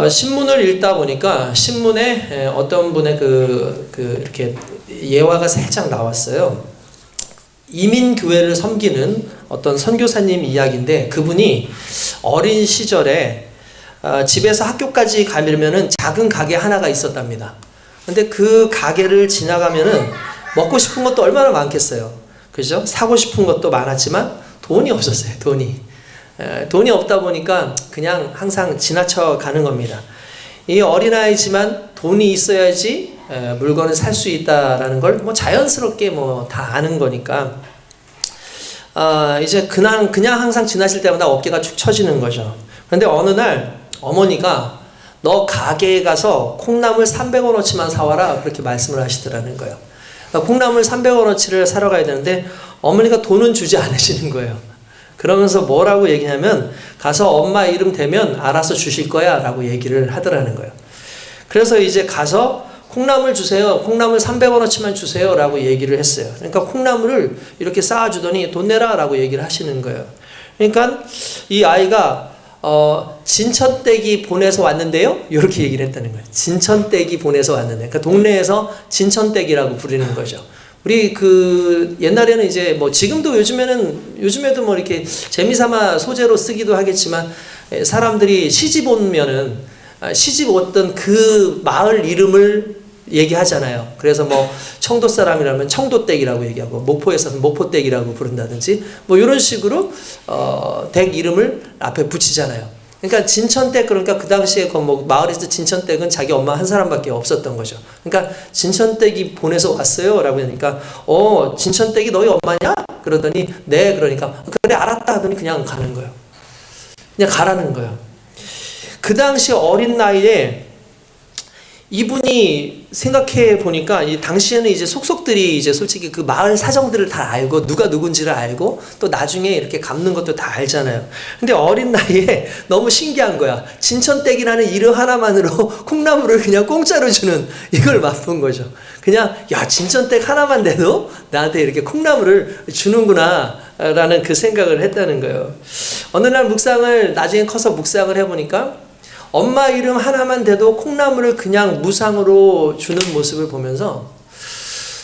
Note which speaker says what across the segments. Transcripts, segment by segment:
Speaker 1: 신문을 읽다 보니까 신문에 어떤 분의 이렇게 예화가 살짝 나왔어요. 이민교회를 섬기는 어떤 선교사님 이야기인데, 그분이 어린 시절에 집에서 학교까지 가려면은 작은 가게 하나가 있었답니다. 근데 그 가게를 지나가면은 먹고 싶은 것도 얼마나 많겠어요. 그죠? 사고 싶은 것도 많았지만 돈이 없었어요. 돈이 없다 보니까 그냥 항상 지나쳐 가는 겁니다. 이 어린아이지만 돈이 있어야지 물건을 살 수 있다라는 걸 자연스럽게 다 아는 거니까, 이제 그냥 항상 지나실 때마다 어깨가 축 처지는 거죠. 그런데 어느 날 어머니가 너 가게에 가서 콩나물 300원어치만 사와라, 그렇게 말씀을 하시더라는 거예요. 그러니까 콩나물 300원어치를 사러 가야 되는데 어머니가 돈은 주지 않으시는 거예요. 그러면서 뭐라고 얘기하면, 가서 엄마 이름 대면 알아서 주실 거야 라고 얘기를 하더라는 거예요. 그래서 이제 가서 콩나물 주세요, 콩나물 300원어치만 주세요 라고 얘기를 했어요. 그러니까 콩나물을 이렇게 쌓아주더니 돈 내라 라고 얘기를 하시는 거예요. 그러니까 이 아이가 진천떼기 보내서 왔는데요, 이렇게 얘기를 했다는 거예요. 진천떼기 보내서 왔는데, 그러니까 동네에서 진천떼기라고 부르는 거죠. 우리 옛날에는 이제 지금도 요즘에도 이렇게 재미삼아 소재로 쓰기도 하겠지만, 사람들이 시집 오면은 시집 왔던 그 마을 이름을 얘기하잖아요. 그래서 청도 사람이라면 청도댁이라고 얘기하고, 목포에서는 목포댁이라고 부른다든지 이런 식으로 댁 이름을 앞에 붙이잖아요. 그러니까 진천댁, 그러니까 그 당시에 마을에서 진천댁은 자기 엄마 한 사람밖에 없었던 거죠. 그러니까 진천댁이 보내서 왔어요 라고 하니까, 진천댁이 너희 엄마냐? 그러더니 네. 그러니까 그래 알았다 하더니 그냥 가는 거예요. 그냥 가라는 거예요. 그 당시 어린 나이에 이분이 생각해 보니까, 이 당시에는 이제 속속들이 이제 솔직히 그 마을 사정들을 다 알고, 누가 누군지를 알고, 또 나중에 이렇게 갚는 것도 다 알잖아요. 근데 어린 나이에 너무 신기한 거야. 진천댁이라는 이름 하나만으로 콩나물을 그냥 공짜로 주는, 이걸 맛본 거죠. 그냥 진천댁 하나만 돼도 나한테 이렇게 콩나물을 주는구나 라는 그 생각을 했다는 거예요. 어느 날 나중에 커서 묵상을 해보니까, 엄마 이름 하나만 돼도 콩나물을 그냥 무상으로 주는 모습을 보면서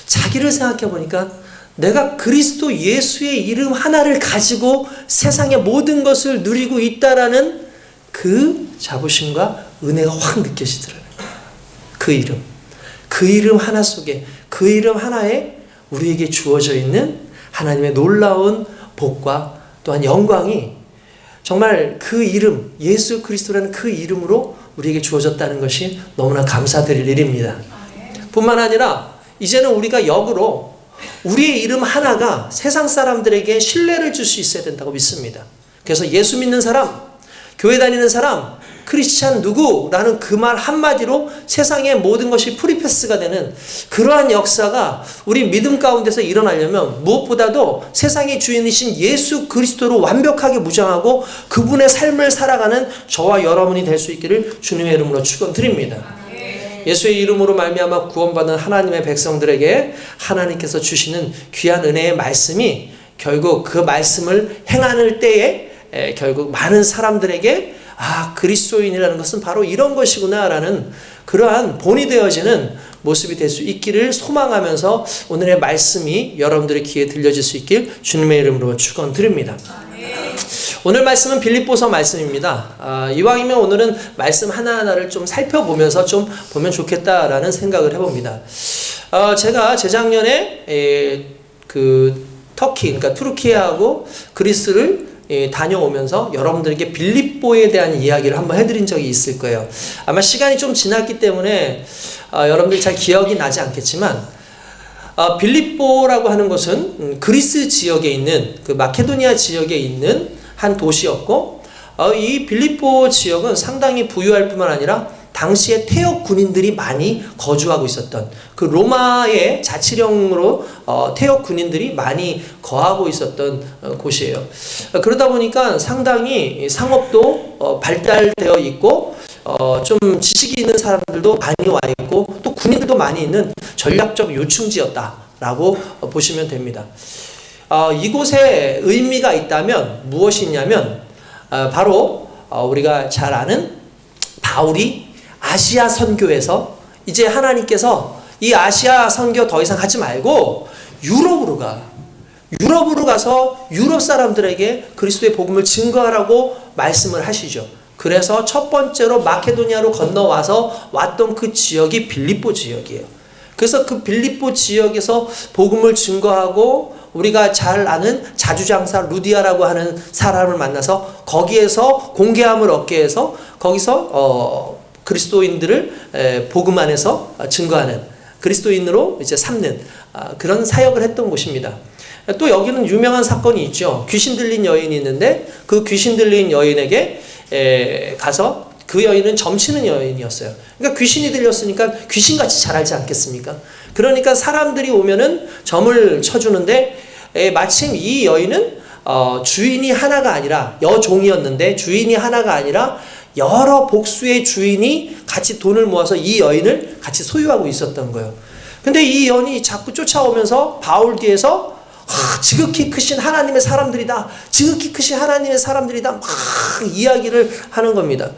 Speaker 1: 자기를 생각해 보니까, 내가 그리스도 예수의 이름 하나를 가지고 세상의 모든 것을 누리고 있다라는 그 자부심과 은혜가 확 느껴지더라고요. 그 이름 하나 속에, 그 이름 하나에 우리에게 주어져 있는 하나님의 놀라운 복과 또한 영광이 정말 그 이름, 예수 그리스도라는 그 이름으로 우리에게 주어졌다는 것이 너무나 감사드릴 일입니다. 뿐만 아니라 이제는 우리가 역으로 우리의 이름 하나가 세상 사람들에게 신뢰를 줄 수 있어야 된다고 믿습니다. 그래서 예수 믿는 사람, 교회 다니는 사람, 크리스찬 누구라는 그 말 한마디로 세상의 모든 것이 프리패스가 되는 그러한 역사가 우리 믿음 가운데서 일어나려면, 무엇보다도 세상의 주인이신 예수 그리스도로 완벽하게 무장하고 그분의 삶을 살아가는 저와 여러분이 될 수 있기를 주님의 이름으로 축원드립니다. 예수의 이름으로 말미암아 구원받은 하나님의 백성들에게 하나님께서 주시는 귀한 은혜의 말씀이, 결국 그 말씀을 행하는 때에 결국 많은 사람들에게 그리스도인이라는 것은 바로 이런 것이구나 라는 그러한 본이 되어지는 모습이 될 수 있기를 소망하면서 오늘의 말씀이 여러분들의 귀에 들려질 수 있길 주님의 이름으로 축원드립니다. 오늘 말씀은 빌립보서 말씀입니다. 이왕이면 오늘은 말씀 하나하나를 좀 살펴보면서 좀 보면 좋겠다라는 생각을 해봅니다. 제가 재작년에 터키, 그러니까 투르키예하고 그리스를 다녀오면서 여러분들에게 빌립보에 대한 이야기를 한번 해드린 적이 있을 거예요. 아마 시간이 좀 지났기 때문에 여러분들이 잘 기억이 나지 않겠지만, 빌립보라고 하는 것은 그리스 지역에 있는, 그 마케도니아 지역에 있는 한 도시였고, 이 빌립보 지역은 상당히 부유할 뿐만 아니라 당시에 태역 군인들이 많이 거주하고 있었던, 그 로마의 자치령으로 태역 군인들이 많이 거하고 있었던 곳이에요. 그러다 보니까 상당히 상업도 발달되어 있고, 좀 지식이 있는 사람들도 많이 와 있고, 또 군인들도 많이 있는 전략적 요충지였다라고 보시면 됩니다. 이곳에 의미가 있다면 무엇이 있냐면, 바로 우리가 잘 아는 바울이 아시아 선교에서 이제 하나님께서 이 아시아 선교 더 이상 하지 말고 유럽으로 가서 유럽 사람들에게 그리스도의 복음을 증거하라고 말씀을 하시죠. 그래서 첫 번째로 마케도니아로 건너와서 왔던 그 지역이 빌립보 지역이에요. 그래서 그 빌립보 지역에서 복음을 증거하고 우리가 잘 아는 자주장사 루디아라고 하는 사람을 만나서 거기에서 공개함을 얻게 해서 거기서 그리스도인들을 복음 안에서 증거하는 그리스도인으로 이제 삼는 그런 사역을 했던 곳입니다. 또 여기는 유명한 사건이 있죠. 귀신 들린 여인이 있는데 그 귀신 들린 여인에게 가서 그 여인은 점치는 여인이었어요. 그러니까 귀신이 들렸으니까 귀신같이 잘 알지 않겠습니까? 그러니까 사람들이 오면은 점을 쳐주는데 마침 이 여인은 주인이 하나가 아니라 여종이었는데 주인이 하나가 아니라 여러 복수의 주인이 같이 돈을 모아서 이 여인을 같이 소유하고 있었던 거예요. 근데 이 여인이 자꾸 쫓아오면서 바울 뒤에서 지극히 크신 하나님의 사람들이다. 지극히 크신 하나님의 사람들이다. 막 이야기를 하는 겁니다.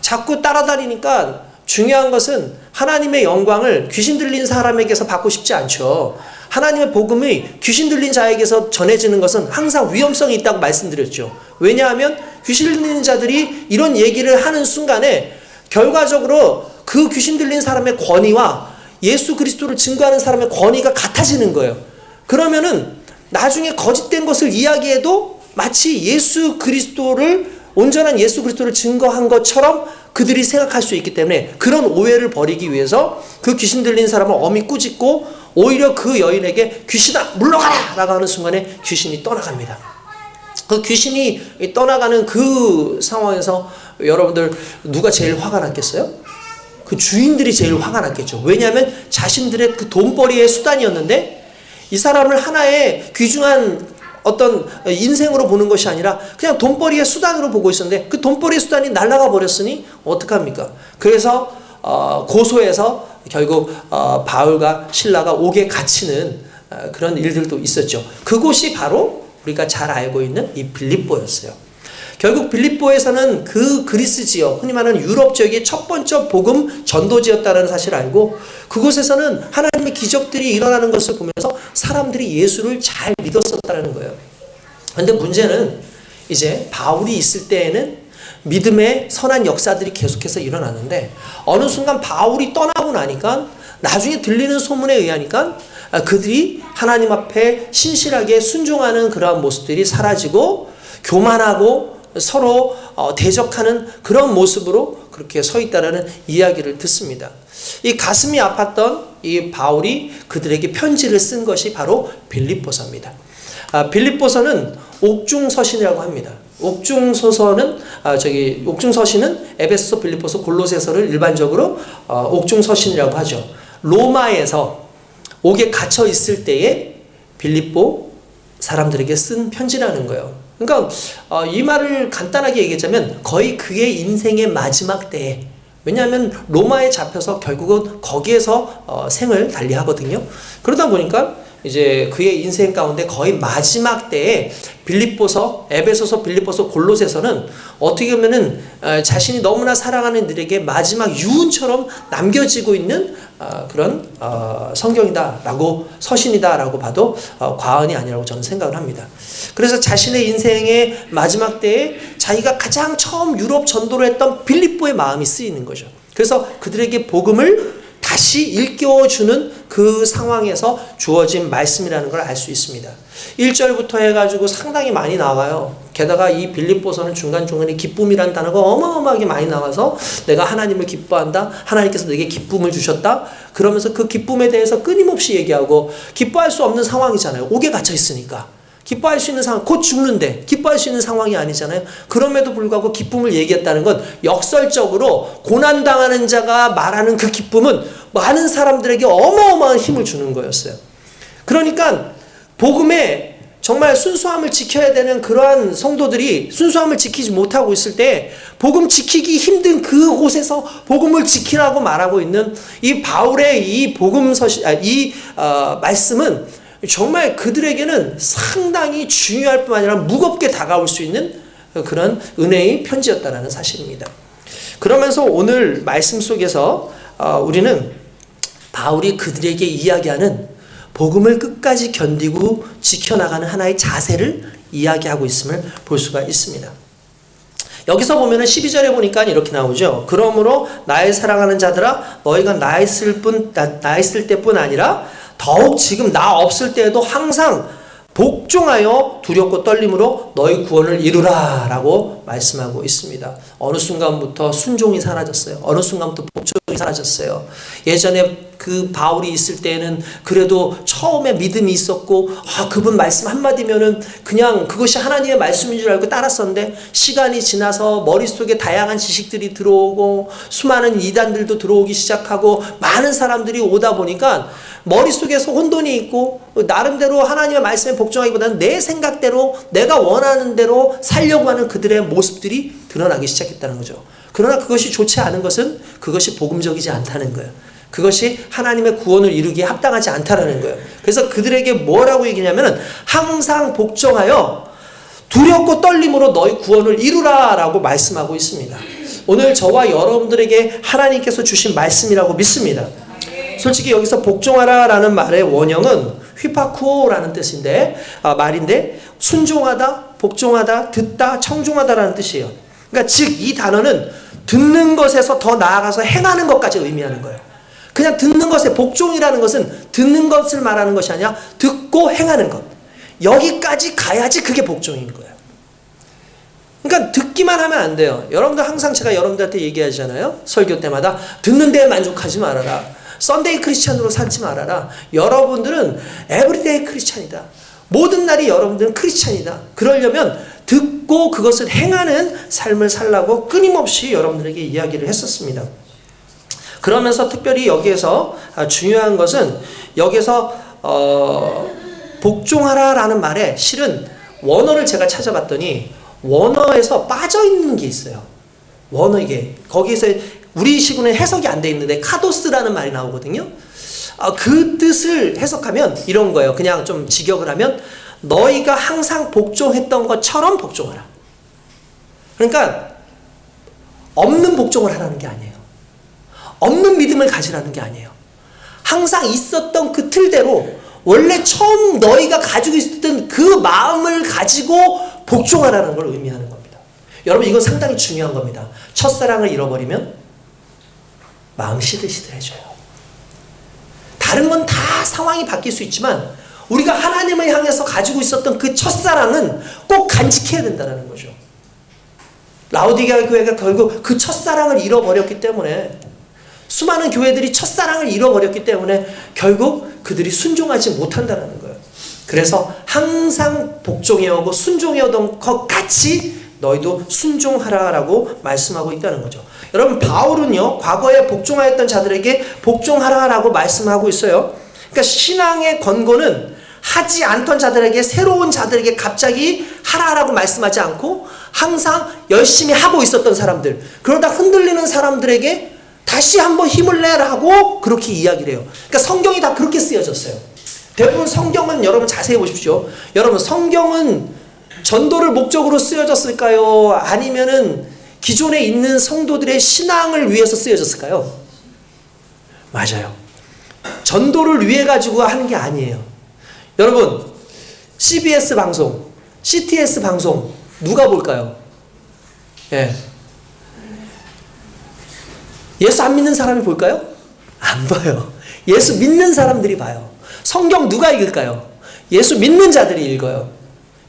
Speaker 1: 자꾸 따라다니니까 중요한 것은 하나님의 영광을 귀신 들린 사람에게서 받고 싶지 않죠. 하나님의 복음이 귀신 들린 자에게서 전해지는 것은 항상 위험성이 있다고 말씀드렸죠. 왜냐하면 귀신 들린 자들이 이런 얘기를 하는 순간에 결과적으로 그 귀신 들린 사람의 권위와 예수 그리스도를 증거하는 사람의 권위가 같아지는 거예요. 그러면은 나중에 거짓된 것을 이야기해도 마치 예수 그리스도를 온전한 예수 그리스도를 증거한 것처럼 그들이 생각할 수 있기 때문에 그런 오해를 버리기 위해서 그 귀신 들린 사람을 엄히 꾸짖고 오히려 그 여인에게 귀신아 물러가라 라고 하는 순간에 귀신이 떠나갑니다. 그 귀신이 떠나가는 그 상황에서 여러분들 누가 제일 화가 났겠어요? 그 주인들이 제일 화가 났겠죠. 왜냐하면 자신들의 그 돈벌이의 수단이었는데 이 사람을 하나의 귀중한 어떤 인생으로 보는 것이 아니라 그냥 돈벌이의 수단으로 보고 있었는데 그 돈벌이의 수단이 날아가 버렸으니 어떡합니까? 그래서 고소해서 결국 바울과 실라가 옥에 갇히는 그런 일들도 있었죠. 그곳이 바로 우리가 잘 알고 있는 이 빌립보였어요. 결국 빌립보에서는 그 그리스 지역, 흔히 말하는 유럽 지역의 첫 번째 복음 전도지였다는 사실을 알고 그곳에서는 하나님의 기적들이 일어나는 것을 보면서 사람들이 예수를 잘 믿었었다는 거예요. 그런데 문제는 이제 바울이 있을 때에는 믿음의 선한 역사들이 계속해서 일어나는데 어느 순간 바울이 떠나고 나니까 나중에 들리는 소문에 의하니까 그들이 하나님 앞에 신실하게 순종하는 그러한 모습들이 사라지고 교만하고 서로 대적하는 그런 모습으로 그렇게 서 있다라는 이야기를 듣습니다. 이 가슴이 아팠던 이 바울이 그들에게 편지를 쓴 것이 바로 빌립보서입니다. 빌립보서는 옥중서신이라고 합니다. 옥중서신은 에베소, 빌립보서, 골로새서를 일반적으로 옥중서신이라고 하죠. 로마에서 옥에 갇혀 있을 때에 빌립보 사람들에게 쓴 편지라는 거예요. 그러니까 이 말을 간단하게 얘기하자면 거의 그의 인생의 마지막 때에, 왜냐하면 로마에 잡혀서 결국은 거기에서 생을 달리하거든요. 그러다 보니까 이제 그의 인생 가운데 거의 마지막 때에 빌립보서, 에베소서, 빌립보서, 골로새서는 어떻게 보면은 자신이 너무나 사랑하는 이들에게 마지막 유언처럼 남겨지고 있는 그런 성경이다라고, 서신이다라고 봐도 과언이 아니라고 저는 생각을 합니다. 그래서 자신의 인생의 마지막 때에 자기가 가장 처음 유럽 전도를 했던 빌립보의 마음이 쓰이는 거죠. 그래서 그들에게 복음을 다시 일깨워주는 그 상황에서 주어진 말씀이라는 걸 알 수 있습니다. 1절부터 해가지고 상당히 많이 나와요. 게다가 이 빌립보서는 중간중간에 기쁨이라는 단어가 어마어마하게 많이 나와서 내가 하나님을 기뻐한다, 하나님께서 내게 기쁨을 주셨다, 그러면서 그 기쁨에 대해서 끊임없이 얘기하고, 기뻐할 수 없는 상황이잖아요. 옥에 갇혀 있으니까. 기뻐할 수 있는 상황, 곧 죽는데 기뻐할 수 있는 상황이 아니잖아요. 그럼에도 불구하고 기쁨을 얘기했다는 건 역설적으로 고난당하는 자가 말하는 그 기쁨은 많은 사람들에게 어마어마한 힘을 주는 거였어요. 그러니까 복음에 정말 순수함을 지켜야 되는 그러한 성도들이 순수함을 지키지 못하고 있을 때 복음 지키기 힘든 그곳에서 복음을 지키라고 말하고 있는 이 바울의 이 말씀은 정말 그들에게는 상당히 중요할 뿐만 아니라 무겁게 다가올 수 있는 그런 은혜의 편지였다는 사실입니다. 그러면서 오늘 말씀 속에서 우리는 바울이 그들에게 이야기하는 복음을 끝까지 견디고 지켜나가는 하나의 자세를 이야기하고 있음을 볼 수가 있습니다. 여기서 보면은 12절에 보니까 이렇게 나오죠. 그러므로 나의 사랑하는 자들아 너희가 나 있을 때뿐 아니라 더욱 지금 나 없을 때에도 항상 복종하여 두렵고 떨림으로 너희 구원을 이루라 라고 말씀하고 있습니다. 어느 순간부터 순종이 사라졌어요. 어느 순간부터 복종이 사라졌어요. 예전에 그 바울이 있을 때에는 그래도 처음에 믿음이 있었고 그분 말씀 한마디면은 그냥 그것이 하나님의 말씀인 줄 알고 따랐었는데 시간이 지나서 머릿속에 다양한 지식들이 들어오고 수많은 이단들도 들어오기 시작하고 많은 사람들이 오다 보니까 머릿속에서 혼돈이 있고 나름대로 하나님의 말씀에 복종하기보다는 내 생각대로 내가 원하는 대로 살려고 하는 그들의 모습들이 드러나기 시작했다는 거죠. 그러나 그것이 좋지 않은 것은 그것이 복음적이지 않다는 거예요. 그것이 하나님의 구원을 이루기에 합당하지 않다라는 거예요. 그래서 그들에게 뭐라고 얘기냐면은 항상 복종하여 두렵고 떨림으로 너희 구원을 이루라 라고 말씀하고 있습니다. 오늘 저와 여러분들에게 하나님께서 주신 말씀이라고 믿습니다. 솔직히 여기서 복종하라 라는 말의 원형은 휘파쿠오라는 뜻인데 말인데 순종하다, 복종하다, 듣다, 청종하다 라는 뜻이에요. 그러니까 즉 이 단어는 듣는 것에서 더 나아가서 행하는 것까지 의미하는 거예요. 그냥 듣는 것에 복종이라는 것은 듣는 것을 말하는 것이 아니라 듣고 행하는 것. 여기까지 가야지 그게 복종인 거예요. 그러니까 듣기만 하면 안 돼요. 여러분들 항상 제가 여러분들한테 얘기하잖아요. 설교 때마다 듣는 데에 만족하지 말아라. 썬데이 크리스찬으로 살지 말아라. 여러분들은 에브리데이 크리스찬이다. 모든 날이 여러분들은 크리스찬이다. 그러려면 듣고 그것을 행하는 삶을 살라고 끊임없이 여러분들에게 이야기를 했었습니다. 그러면서 특별히 여기에서 중요한 것은 여기서 복종하라라는 말에 실은 원어를 제가 찾아봤더니 원어에서 빠져있는 게 있어요. 원어 이게 거기에서 우리 식으로는 해석이 안 돼 있는데 카도스라는 말이 나오거든요. 그 뜻을 해석하면 이런 거예요. 그냥 좀 직역을 하면 너희가 항상 복종했던 것처럼 복종하라. 그러니까 없는 복종을 하라는 게 아니에요. 없는 믿음을 가지라는 게 아니에요. 항상 있었던 그 틀대로 원래 처음 너희가 가지고 있었던 그 마음을 가지고 복종하라는 걸 의미하는 겁니다. 여러분 이건 상당히 중요한 겁니다. 첫사랑을 잃어버리면 마음 시들시들해져요. 다른 건 다 상황이 바뀔 수 있지만 우리가 하나님을 향해서 가지고 있었던 그 첫사랑은 꼭 간직해야 된다는 거죠. 라오디게아 교회가 결국 그 첫사랑을 잃어버렸기 때문에 수많은 교회들이 첫사랑을 잃어버렸기 때문에 결국 그들이 순종하지 못한다는 거예요. 그래서 항상 복종해오고 순종해오던 것 같이 너희도 순종하라라고 말씀하고 있다는 거죠. 여러분 바울은요 과거에 복종하였던 자들에게 복종하라라고 말씀하고 있어요. 그러니까 신앙의 권고는 하지 않던 자들에게 새로운 자들에게 갑자기 하라라고 말씀하지 않고 항상 열심히 하고 있었던 사람들 그러다 흔들리는 사람들에게 다시 한번 힘을 내라고 그렇게 이야기를 해요. 그러니까 성경이 다 그렇게 쓰여졌어요. 대부분 성경은 여러분 자세히 보십시오. 여러분 성경은 전도를 목적으로 쓰여졌을까요? 아니면은 기존에 있는 성도들의 신앙을 위해서 쓰여졌을까요? 맞아요. 전도를 위해 가지고 하는 게 아니에요. 여러분 CBS 방송, CTS 방송 누가 볼까요? 예. 예수 안 믿는 사람이 볼까요? 안 봐요. 예수 믿는 사람들이 봐요. 성경 누가 읽을까요? 예수 믿는 자들이 읽어요.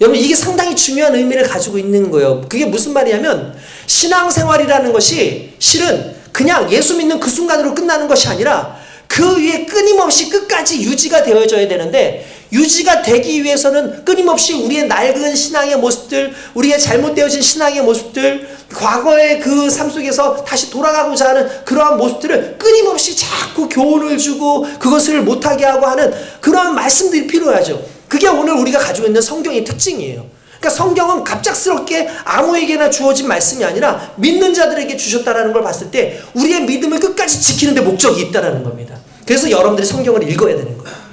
Speaker 1: 여러분 이게 상당히 중요한 의미를 가지고 있는 거예요. 그게 무슨 말이냐면 신앙생활이라는 것이 실은 그냥 예수 믿는 그 순간으로 끝나는 것이 아니라 그 위에 끊임없이 끝까지 유지가 되어져야 되는데 유지가 되기 위해서는 끊임없이 우리의 낡은 신앙의 모습들, 우리의 잘못되어진 신앙의 모습들, 과거의 그 삶 속에서 다시 돌아가고자 하는 그러한 모습들을 끊임없이 자꾸 교훈을 주고 그것을 못하게 하고 하는 그러한 말씀들이 필요하죠. 그게 오늘 우리가 가지고 있는 성경의 특징이에요. 그러니까 성경은 갑작스럽게 아무에게나 주어진 말씀이 아니라 믿는 자들에게 주셨다는 걸 봤을 때 우리의 믿음을 끝까지 지키는 데 목적이 있다는 겁니다. 그래서 여러분들이 성경을 읽어야 되는 거예요.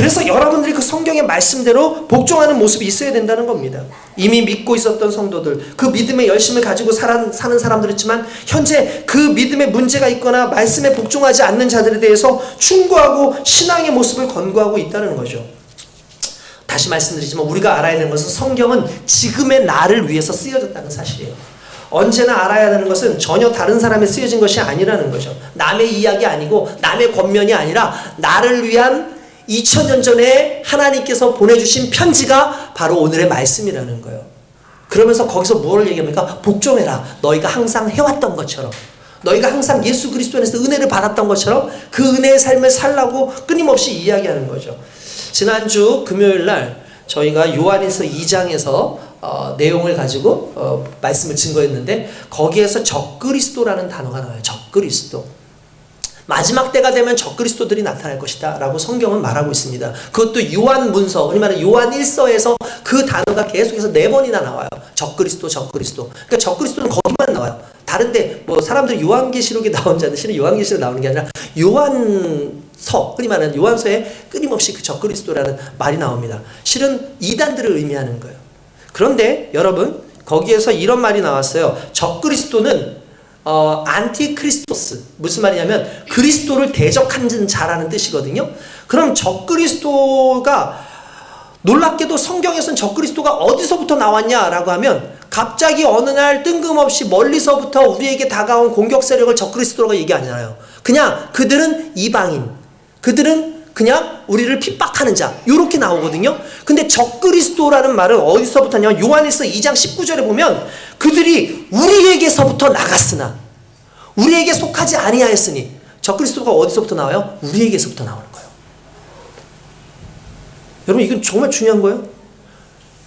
Speaker 1: 그래서 여러분들이 그 성경의 말씀대로 복종하는 모습이 있어야 된다는 겁니다. 이미 믿고 있었던 성도들, 그 믿음의 열심을 가지고 사는 사람들 있지만 현재 그 믿음에 문제가 있거나 말씀에 복종하지 않는 자들에 대해서 충고하고 신앙의 모습을 권고하고 있다는 거죠. 다시 말씀드리지만 우리가 알아야 되는 것은 성경은 지금의 나를 위해서 쓰여졌다는 사실이에요. 언제나 알아야 되는 것은 전혀 다른 사람에 쓰여진 것이 아니라는 거죠. 남의 이야기 아니고 남의 권면이 아니라 나를 위한 2000년 전에 하나님께서 보내주신 편지가 바로 오늘의 말씀이라는 거예요. 그러면서 거기서 무엇을 얘기합니까? 복종해라. 너희가 항상 해왔던 것처럼, 너희가 항상 예수 그리스도 안에서 은혜를 받았던 것처럼 그 은혜의 삶을 살라고 끊임없이 이야기하는 거죠. 지난주 금요일날 저희가 요한일서 2장에서 내용을 가지고 말씀을 증거했는데 거기에서 적그리스도라는 단어가 나와요. 적그리스도. 마지막 때가 되면 적그리스도들이 나타날 것이다 라고 성경은 말하고 있습니다. 그것도 요한문서, 우리 말하는 요한일서에서 그 단어가 계속해서 4번이나 나와요. 적그리스도, 적그리스도. 그러니까 적그리스도는 거기만 나와요. 다른데 뭐 사람들이 요한계시록에 나온 자는 실은 요한계시록에 나오는 게 아니라 요한서, 흔히 말하는 요한서에 끊임없이 그 적그리스도라는 말이 나옵니다. 실은 이단들을 의미하는 거예요. 그런데 여러분 거기에서 이런 말이 나왔어요. 적그리스도는 안티크리스토스, 무슨 말이냐면 그리스도를 대적하는 자라는 뜻이거든요. 그럼 적그리스도가 놀랍게도 성경에서는 적그리스도가 어디서부터 나왔냐라고 하면 갑자기 어느 날 뜬금없이 멀리서부터 우리에게 다가온 공격 세력을 적그리스도라고 얘기하잖아요. 그냥 그들은 이방인, 그들은 그냥 우리를 핍박하는 자, 이렇게 나오거든요. 근데 적그리스도라는 말은 어디서부터 하냐면 요한일서 2장 19절에 보면 그들이 우리에게서부터 나갔으나 우리에게 속하지 아니하였으니, 적그리스도가 어디서부터 나와요? 우리에게서부터 나오는 거예요. 여러분 이건 정말 중요한 거예요.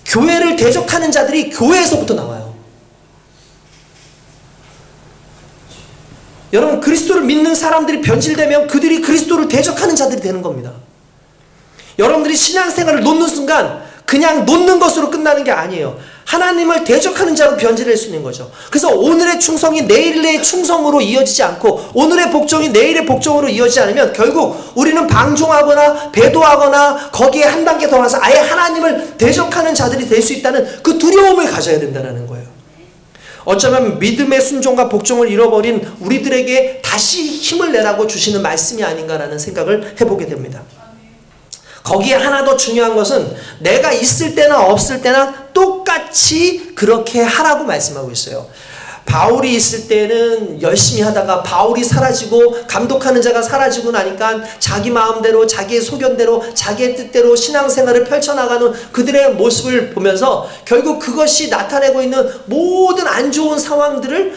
Speaker 1: 교회를 대적하는 자들이 교회에서부터 나와요. 여러분 그리스도를 믿는 사람들이 변질되면 그들이 그리스도를 대적하는 자들이 되는 겁니다. 여러분들이 신앙생활을 놓는 순간 그냥 놓는 것으로 끝나는 게 아니에요. 하나님을 대적하는 자로 변질할 수 있는 거죠. 그래서 오늘의 충성이 내일의 충성으로 이어지지 않고 오늘의 복종이 내일의 복종으로 이어지지 않으면 결국 우리는 방종하거나 배도하거나 거기에 한 단계 더 가서 아예 하나님을 대적하는 자들이 될 수 있다는 그 두려움을 가져야 된다는 거예요. 어쩌면 믿음의 순종과 복종을 잃어버린 우리들에게 다시 힘을 내라고 주시는 말씀이 아닌가라는 생각을 해보게 됩니다. 거기에 하나 더 중요한 것은 내가 있을 때나 없을 때나 똑같이 그렇게 하라고 말씀하고 있어요. 바울이 있을 때는 열심히 하다가 바울이 사라지고 감독하는 자가 사라지고 나니까 자기 마음대로 자기의 소견대로 자기의 뜻대로 신앙생활을 펼쳐나가는 그들의 모습을 보면서 결국 그것이 나타내고 있는 모든 안 좋은 상황들을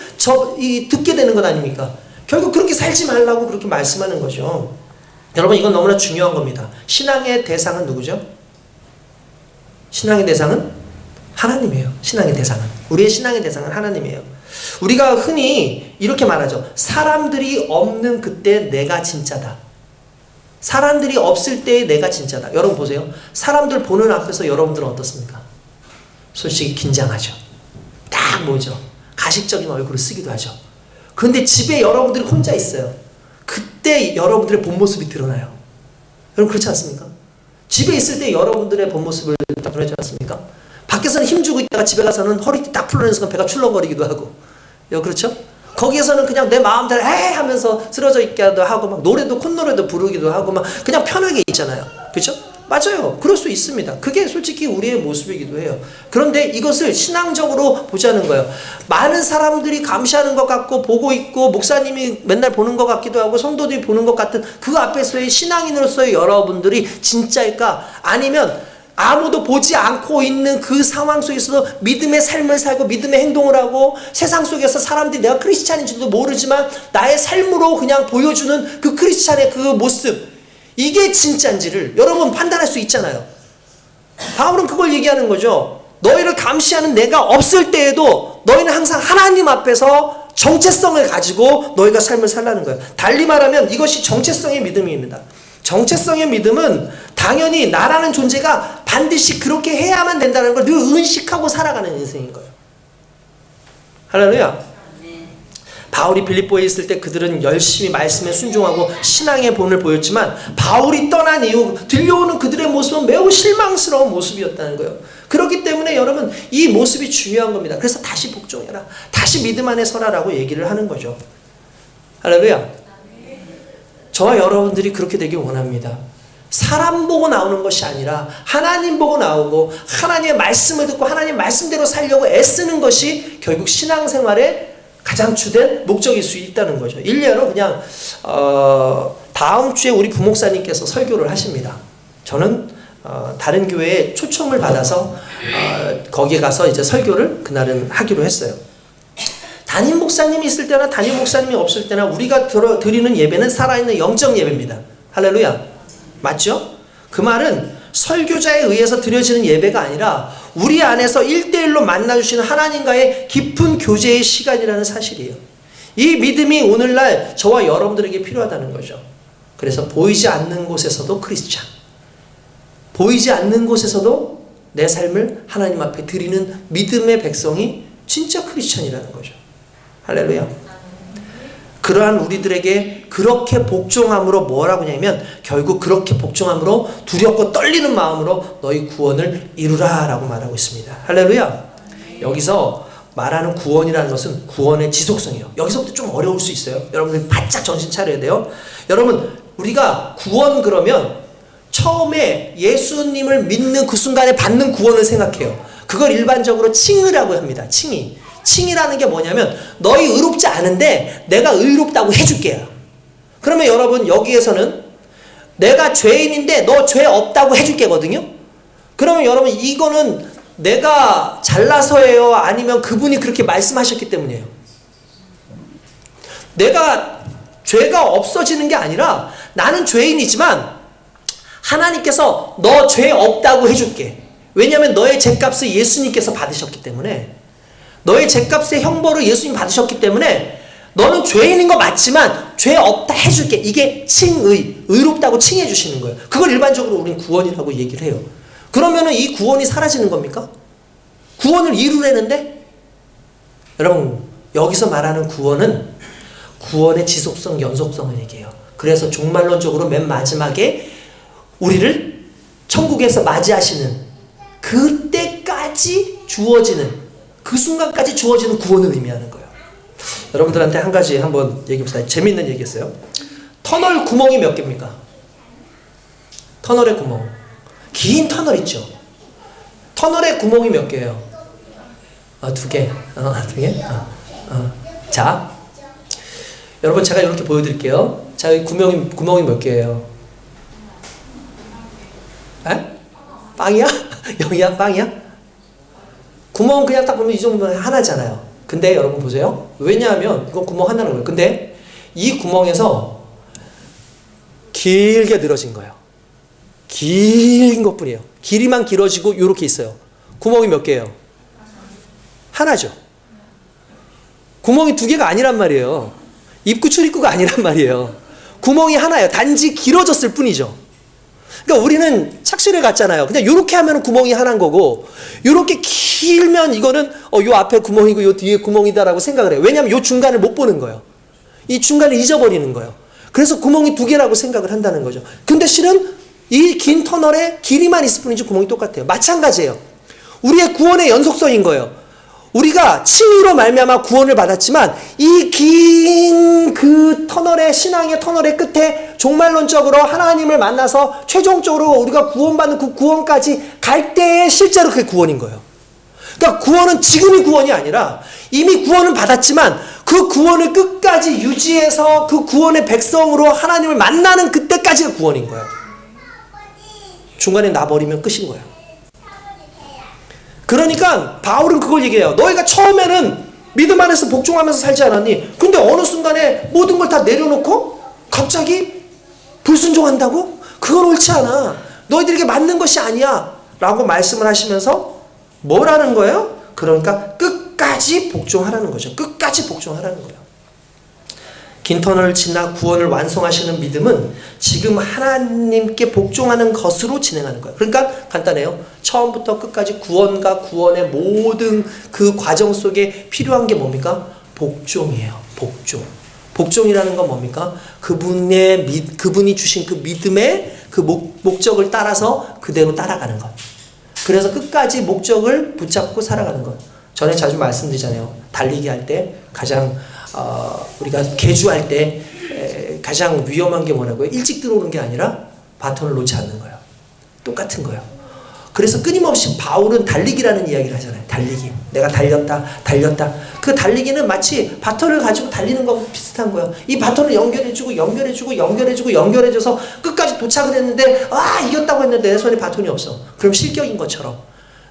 Speaker 1: 듣게 되는 것 아닙니까? 결국 그렇게 살지 말라고 그렇게 말씀하는 거죠. 여러분 이건 너무나 중요한 겁니다. 신앙의 대상은 누구죠? 신앙의 대상은 하나님이에요. 신앙의 대상은. 우리의 신앙의 대상은 하나님이에요. 우리가 흔히 이렇게 말하죠. 사람들이 없는 그때 내가 진짜다. 사람들이 없을 때 내가 진짜다. 여러분 보세요. 사람들 보는 앞에서 여러분들은 어떻습니까? 솔직히 긴장하죠. 딱 뭐죠? 가식적인 얼굴을 쓰기도 하죠. 그런데 집에 여러분들이 혼자 있어요. 그때 여러분들의 본 모습이 드러나요. 여러분 그렇지 않습니까? 집에 있을 때 여러분들의 본 모습을 딱 드러나지 않습니까? 밖에서는 힘주고 있다가 집에 가서는 허리띠 딱 풀어내는 순간 배가 출렁거리기도 하고, 그렇죠? 거기에서는 그냥 내 마음대로 해 하면서 쓰러져 있기도 하고 막 노래도 콧노래도 부르기도 하고 막 그냥 편하게 있잖아요. 그렇죠? 맞아요. 그럴 수 있습니다. 그게 솔직히 우리의 모습이기도 해요. 그런데 이것을 신앙적으로 보자는 거예요. 많은 사람들이 감시하는 것 같고 보고 있고 목사님이 맨날 보는 것 같기도 하고 성도들이 보는 것 같은 그 앞에서의 신앙인으로서의 여러분들이 진짜일까? 아니면 아무도 보지 않고 있는 그 상황 속에서도 믿음의 삶을 살고 믿음의 행동을 하고 세상 속에서 사람들이 내가 크리스찬인지도 모르지만 나의 삶으로 그냥 보여주는 그 크리스찬의 그 모습, 이게 진짜인지를 여러분 판단할 수 있잖아요. 바울은 그걸 얘기하는 거죠. 너희를 감시하는 내가 없을 때에도 너희는 항상 하나님 앞에서 정체성을 가지고 너희가 삶을 살라는 거예요. 달리 말하면 이것이 정체성의 믿음입니다. 정체성의 믿음은 당연히 나라는 존재가 반드시 그렇게 해야만 된다는 걸 늘 의식하고 살아가는 인생인 거예요. 할렐루야. 바울이 빌립보에 있을 때 그들은 열심히 말씀에 순종하고 신앙의 본을 보였지만 바울이 떠난 이후 들려오는 그들의 모습은 매우 실망스러운 모습이었다는 거예요. 그렇기 때문에 여러분 이 모습이 중요한 겁니다. 그래서 다시 복종해라. 다시 믿음 안에 서라라고 얘기를 하는 거죠. 할렐루야. 저와 여러분들이 그렇게 되길 원합니다. 사람 보고 나오는 것이 아니라 하나님 보고 나오고 하나님의 말씀을 듣고 하나님 말씀대로 살려고 애쓰는 것이 결국 신앙생활의 가장 주된 목적일 수 있다는 거죠. 일례로 그냥 다음 주에 우리 부목사님께서 설교를 하십니다. 저는 다른 교회에 초청을 받아서 거기에 가서 이제 설교를 그날은 하기로 했어요. 담임 목사님이 있을 때나 담임 목사님이 없을 때나 우리가 드리는 예배는 살아있는 영적 예배입니다. 할렐루야. 맞죠? 그 말은 설교자에 의해서 드려지는 예배가 아니라 우리 안에서 1대1로 만나주시는 하나님과의 깊은 교제의 시간이라는 사실이에요. 이 믿음이 오늘날 저와 여러분들에게 필요하다는 거죠. 그래서 보이지 않는 곳에서도 크리스찬, 보이지 않는 곳에서도 내 삶을 하나님 앞에 드리는 믿음의 백성이 진짜 크리스찬이라는 거죠. 할렐루야. 그러한 우리들에게 그렇게 복종함으로 뭐라고 하냐면 결국 그렇게 복종함으로 두렵고 떨리는 마음으로 너희 구원을 이루라 라고 말하고 있습니다. 할렐루야. 여기서 말하는 구원이라는 것은 구원의 지속성이에요. 여기서부터 좀 어려울 수 있어요. 여러분들 바짝 정신 차려야 돼요. 여러분 우리가 구원 그러면 처음에 예수님을 믿는 그 순간에 받는 구원을 생각해요. 그걸 일반적으로 칭의라고 합니다. 칭의. 칭이라는 게 뭐냐면 너희 의롭지 않은데 내가 의롭다고 해줄게요. 그러면 여러분 여기에서는 내가 죄인인데 너 죄 없다고 해줄게거든요. 그러면 여러분 이거는 내가 잘나서예요? 아니면 그분이 그렇게 말씀하셨기 때문이에요? 내가 죄가 없어지는 게 아니라 나는 죄인이지만 하나님께서 너 죄 없다고 해줄게. 왜냐하면 너의 죄값을 예수님께서 받으셨기 때문에 너의 죄값의 형벌을 예수님 받으셨기 때문에 너는 죄인인 거 맞지만 죄 없다 해줄게. 이게 칭의, 의롭다고 칭해 주시는 거예요. 그걸 일반적으로 우리는 구원이라고 얘기를 해요. 그러면은 이 구원이 사라지는 겁니까? 구원을 이루려는데? 여러분 여기서 말하는 구원은 구원의 지속성, 연속성을 얘기해요. 그래서 종말론적으로 맨 마지막에 우리를 천국에서 맞이하시는 그때까지 주어지는 그 순간까지 주어지는 구원을 의미하는 거예요. 여러분들한테 한 가지 한번 얘기해봅시다. 재밌는 얘기였어요. 터널 구멍이 몇 개입니까? 터널의 구멍. 긴 터널 있죠. 터널의 구멍이 몇 개예요? 2개. 2개? 자, 여러분 제가 이렇게 보여드릴게요. 자, 여기 구멍이 몇 개예요? 에? 빵이야? 여기야? 빵이야? 구멍 그냥 딱 보면 이 정도면 하나잖아요. 근데 여러분 보세요. 왜냐하면 이건 구멍 하나라는 거예요. 근데 이 구멍에서 길게 늘어진 거예요. 긴 것뿐이에요. 길이만 길어지고 이렇게 있어요. 구멍이 몇 개예요? 하나죠. 구멍이 2개가 아니란 말이에요. 입구 출입구가 아니란 말이에요. 구멍이 하나예요. 단지 길어졌을 뿐이죠. 그러니까 우리는 착실을 갔잖아요. 그냥 이렇게 하면 구멍이 하나인 거고 이렇게 길면 이거는 요 앞에 구멍이고 요 뒤에 구멍이다라고 생각을 해요. 왜냐하면 요 중간을 못 보는 거예요. 이 중간을 잊어버리는 거예요. 그래서 구멍이 2개라고 생각을 한다는 거죠. 근데 실은 이 긴 터널에 길이만 있을 뿐이지 구멍이 똑같아요. 마찬가지예요. 우리의 구원의 연속성인 거예요. 우리가 칭의로 말미암아 구원을 받았지만 이 긴 그 터널의 신앙의 터널의 끝에 종말론적으로 하나님을 만나서 최종적으로 우리가 구원받는 그 구원까지 갈 때에 실제로 그게 구원인 거예요. 그러니까 구원은 지금이 구원이 아니라 이미 구원은 받았지만 그 구원을 끝까지 유지해서 그 구원의 백성으로 하나님을 만나는 그때까지가 구원인 거예요. 중간에 놔버리면 끝인 거예요. 그러니까 바울은 그걸 얘기해요. 너희가 처음에는 믿음 안에서 복종하면서 살지 않았니? 근데 어느 순간에 모든 걸 다 내려놓고 갑자기 불순종한다고? 그건 옳지 않아. 너희들에게 맞는 것이 아니야. 라고 말씀을 하시면서 뭐라는 거예요? 그러니까 끝까지 복종하라는 거죠. 끝까지 복종하라는 거예요. 긴 터널을 지나 구원을 완성하시는 믿음은 지금 하나님께 복종하는 것으로 진행하는 거예요. 그러니까 간단해요. 처음부터 끝까지 구원과 구원의 모든 그 과정 속에 필요한 게 뭡니까? 복종이에요. 복종. 복종이라는 건 뭡니까? 그분이 주신 그 믿음의 그 목적을 따라서 그대로 따라가는 것. 그래서 끝까지 목적을 붙잡고 살아가는 것. 전에 자주 말씀드리잖아요. 달리기 할 때 가장 우리가 개주할 때 가장 위험한 게 뭐라고요? 일찍 들어오는 게 아니라 바톤을 놓지 않는 거예요. 똑같은 거예요. 그래서 끊임없이 바울은 달리기라는 이야기를 하잖아요. 달리기. 내가 달렸다. 그 달리기는 마치 바톤을 가지고 달리는 거하고 비슷한 거예요. 이 바톤을 연결해줘서 끝까지 도착을 했는데 이겼다고 했는데 내 손에 바톤이 없어. 그럼 실격인 것처럼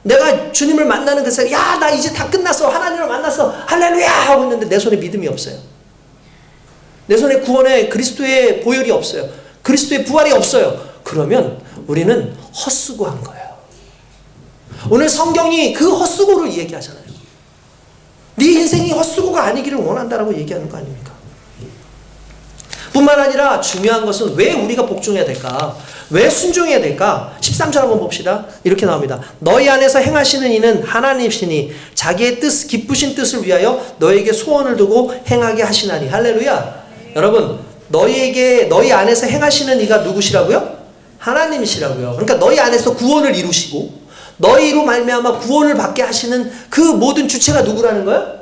Speaker 1: 내가 주님을 만나는 그 사이 나 이제 다 끝났어. 하나님을 만났어. 할렐루야 하고 있는데 내 손에 믿음이 없어요. 내 손에 구원의 그리스도의 보혈이 없어요. 그리스도의 부활이 없어요. 그러면 우리는 헛수고한 거예요. 오늘 성경이 그 헛수고를 얘기하잖아요. 네 인생이 헛수고가 아니기를 원한다라고 얘기하는 거 아닙니까? 뿐만 아니라 중요한 것은 왜 우리가 복종해야 될까? 왜 순종해야 될까? 13절 한번 봅시다. 이렇게 나옵니다. 너희 안에서 행하시는 이는 하나님이시니 자기의 기쁘신 뜻을 위하여 너에게 소원을 두고 행하게 하시나니. 할렐루야. 여러분, 너희 안에서 행하시는 이가 누구시라고요? 하나님이시라고요. 그러니까 너희 안에서 구원을 이루시고 너희로 말미암아 구원을 받게 하시는 그 모든 주체가 누구라는 거예요?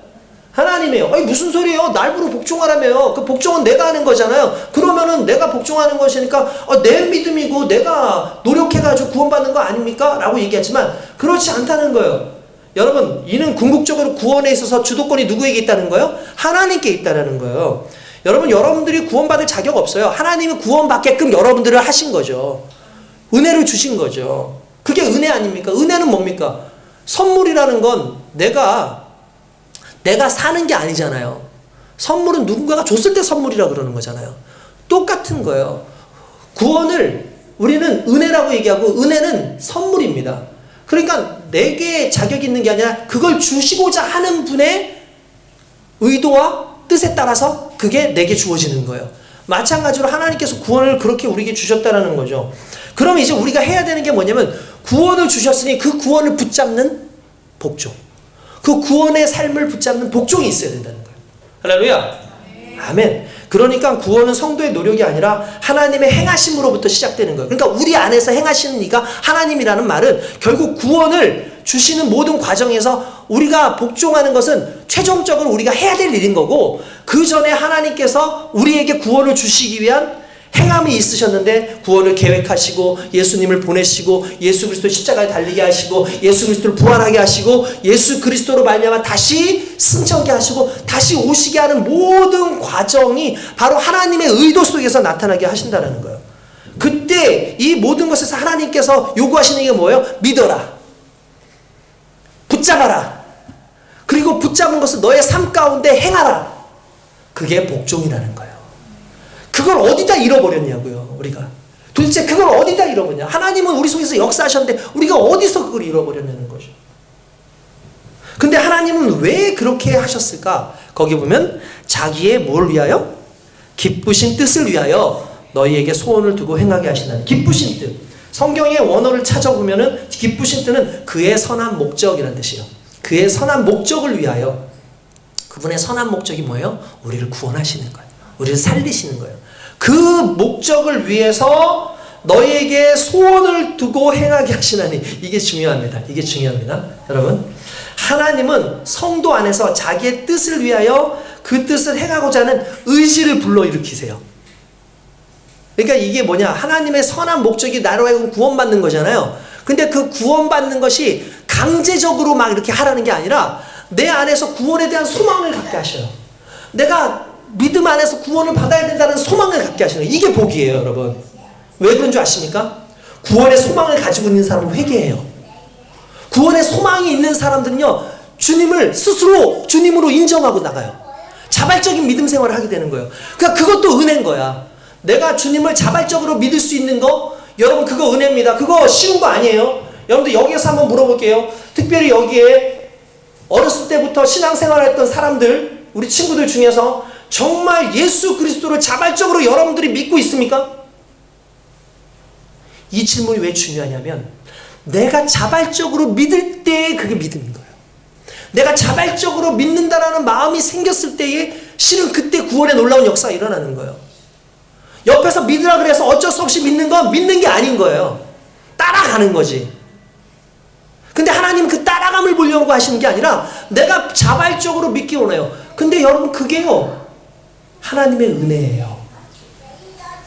Speaker 1: 하나님이에요. 무슨 소리예요? 날부로 복종하라며요. 그 복종은 내가 하는 거잖아요. 그러면은 내가 복종하는 것이니까 내 믿음이고 내가 노력해가지고 구원받는 거 아닙니까? 라고 얘기하지만 그렇지 않다는 거예요. 여러분, 이는 궁극적으로 구원에 있어서 주도권이 누구에게 있다는 거예요? 하나님께 있다는 거예요. 여러분, 여러분들이 구원받을 자격 없어요. 하나님이 구원받게끔 여러분들을 하신 거죠. 은혜를 주신 거죠. 그게 은혜 아닙니까? 은혜는 뭡니까? 선물이라는 건 내가 사는 게 아니잖아요. 선물은 누군가가 줬을 때 선물이라 그러는 거잖아요. 똑같은 거예요. 구원을 우리는 은혜라고 얘기하고 은혜는 선물입니다. 그러니까 내게 자격이 있는 게 아니라 그걸 주시고자 하는 분의 의도와 뜻에 따라서 그게 내게 주어지는 거예요. 마찬가지로 하나님께서 구원을 그렇게 우리에게 주셨다는 거죠. 그러면 이제 우리가 해야 되는 게 뭐냐면 구원을 주셨으니 그 구원을 붙잡는 복종. 그 구원의 삶을 붙잡는 복종이 있어야 된다는 거예요. 할렐루야. 아멘. 그러니까 구원은 성도의 노력이 아니라 하나님의 행하심으로부터 시작되는 거예요. 그러니까 우리 안에서 행하시는 이가 하나님이라는 말은 결국 구원을 주시는 모든 과정에서 우리가 복종하는 것은 최종적으로 우리가 해야 될 일인 거고 그 전에 하나님께서 우리에게 구원을 주시기 위한 행함이 있으셨는데 구원을 계획하시고 예수님을 보내시고 예수 그리스도 십자가에 달리게 하시고 예수 그리스도를 부활하게 하시고 예수 그리스도로 말미암아 다시 승천케 하시고 다시 오시게 하는 모든 과정이 바로 하나님의 의도 속에서 나타나게 하신다는 거예요. 그때 이 모든 것에서 하나님께서 요구하시는 게 뭐예요? 믿어라. 붙잡아라. 그리고 붙잡은 것을 너의 삶 가운데 행하라. 그게 복종이라는 거예요. 그걸 어디다 잃어버렸냐고요, 우리가. 도대체 그걸 어디다 잃어버렸냐. 하나님은 우리 속에서 역사하셨는데 우리가 어디서 그걸 잃어버렸냐는 거죠. 근데 하나님은 왜 그렇게 하셨을까? 거기 보면 자기의 뭘 위하여? 기쁘신 뜻을 위하여 너희에게 소원을 두고 행하게 하신다는 기쁘신 뜻. 성경의 원어를 찾아보면은 기쁘신 뜻은 그의 선한 목적이라는 뜻이에요. 그의 선한 목적을 위하여. 그분의 선한 목적이 뭐예요? 우리를 구원하시는 거예요. 우리를 살리시는 거예요. 그 목적을 위해서 너희에게 소원을 두고 행하게 하시나니. 이게 중요합니다. 이게 중요합니다. 여러분, 하나님은 성도 안에서 자기의 뜻을 위하여 그 뜻을 행하고자 하는 의지를 불러일으키세요. 그러니까 이게 뭐냐, 하나님의 선한 목적이 나로 하여금 구원받는 거잖아요. 근데 그 구원받는 것이 강제적으로 막 이렇게 하라는 게 아니라 내 안에서 구원에 대한 소망을 갖게 하셔요. 내가 믿음 안에서 구원을 받아야 된다는 소망을 갖게 하시는 거예요. 이게 복이에요, 여러분. 왜 그런 줄 아십니까? 구원의 소망을 가지고 있는 사람은 회개해요. 구원의 소망이 있는 사람들은요, 주님을 스스로 주님으로 인정하고 나가요. 자발적인 믿음 생활을 하게 되는 거예요. 그러니까 그것도 은혜인 거야. 내가 주님을 자발적으로 믿을 수 있는 거, 여러분 그거 은혜입니다. 그거 쉬운 거 아니에요. 여러분들 여기에서 한번 물어볼게요. 특별히 여기에 어렸을 때부터 신앙생활을 했던 사람들, 우리 친구들 중에서 정말 예수 그리스도를 자발적으로 여러분들이 믿고 있습니까? 이 질문이 왜 중요하냐면 내가 자발적으로 믿을 때 그게 믿음인 거예요. 내가 자발적으로 믿는다라는 마음이 생겼을 때에 실은 그때 구원의 놀라운 역사가 일어나는 거예요. 옆에서 믿으라 그래서 어쩔 수 없이 믿는 건 믿는 게 아닌 거예요. 따라가는 거지. 근데 하나님은 그 따라감을 보려고 하시는 게 아니라 내가 자발적으로 믿기 원해요. 근데 여러분 그게요, 하나님의 은혜예요.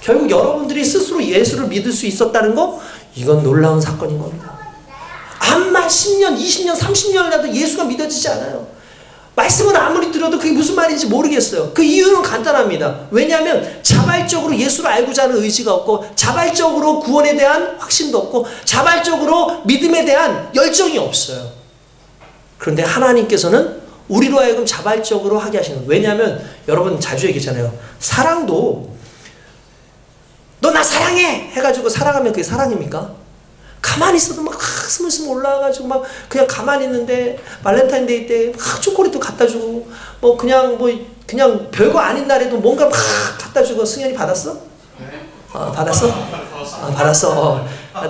Speaker 1: 결국 여러분들이 스스로 예수를 믿을 수 있었다는 거, 이건 놀라운 사건인 겁니다. 암만 10년, 20년, 30년이라도 예수가 믿어지지 않아요. 말씀을 아무리 들어도 그게 무슨 말인지 모르겠어요. 그 이유는 간단합니다. 왜냐하면 자발적으로 예수를 알고자 하는 의지가 없고, 자발적으로 구원에 대한 확신도 없고, 자발적으로 믿음에 대한 열정이 없어요. 그런데 하나님께서는 우리로 하여금 자발적으로 하게 하시는 거예요. 왜냐하면 여러분 자주 얘기하잖아요. 사랑도 너 나 사랑해 해가지고 사랑하면 그게 사랑입니까? 가만히 있어도 막 스물스물 올라와가지고 막 그냥 가만히 있는데 발렌타인데이 때 막 초콜릿도 갖다 주고 뭐 그냥 별거 아닌 날에도 뭔가 막 갖다 주고. 승현이 받았어? 받았어? 받았어.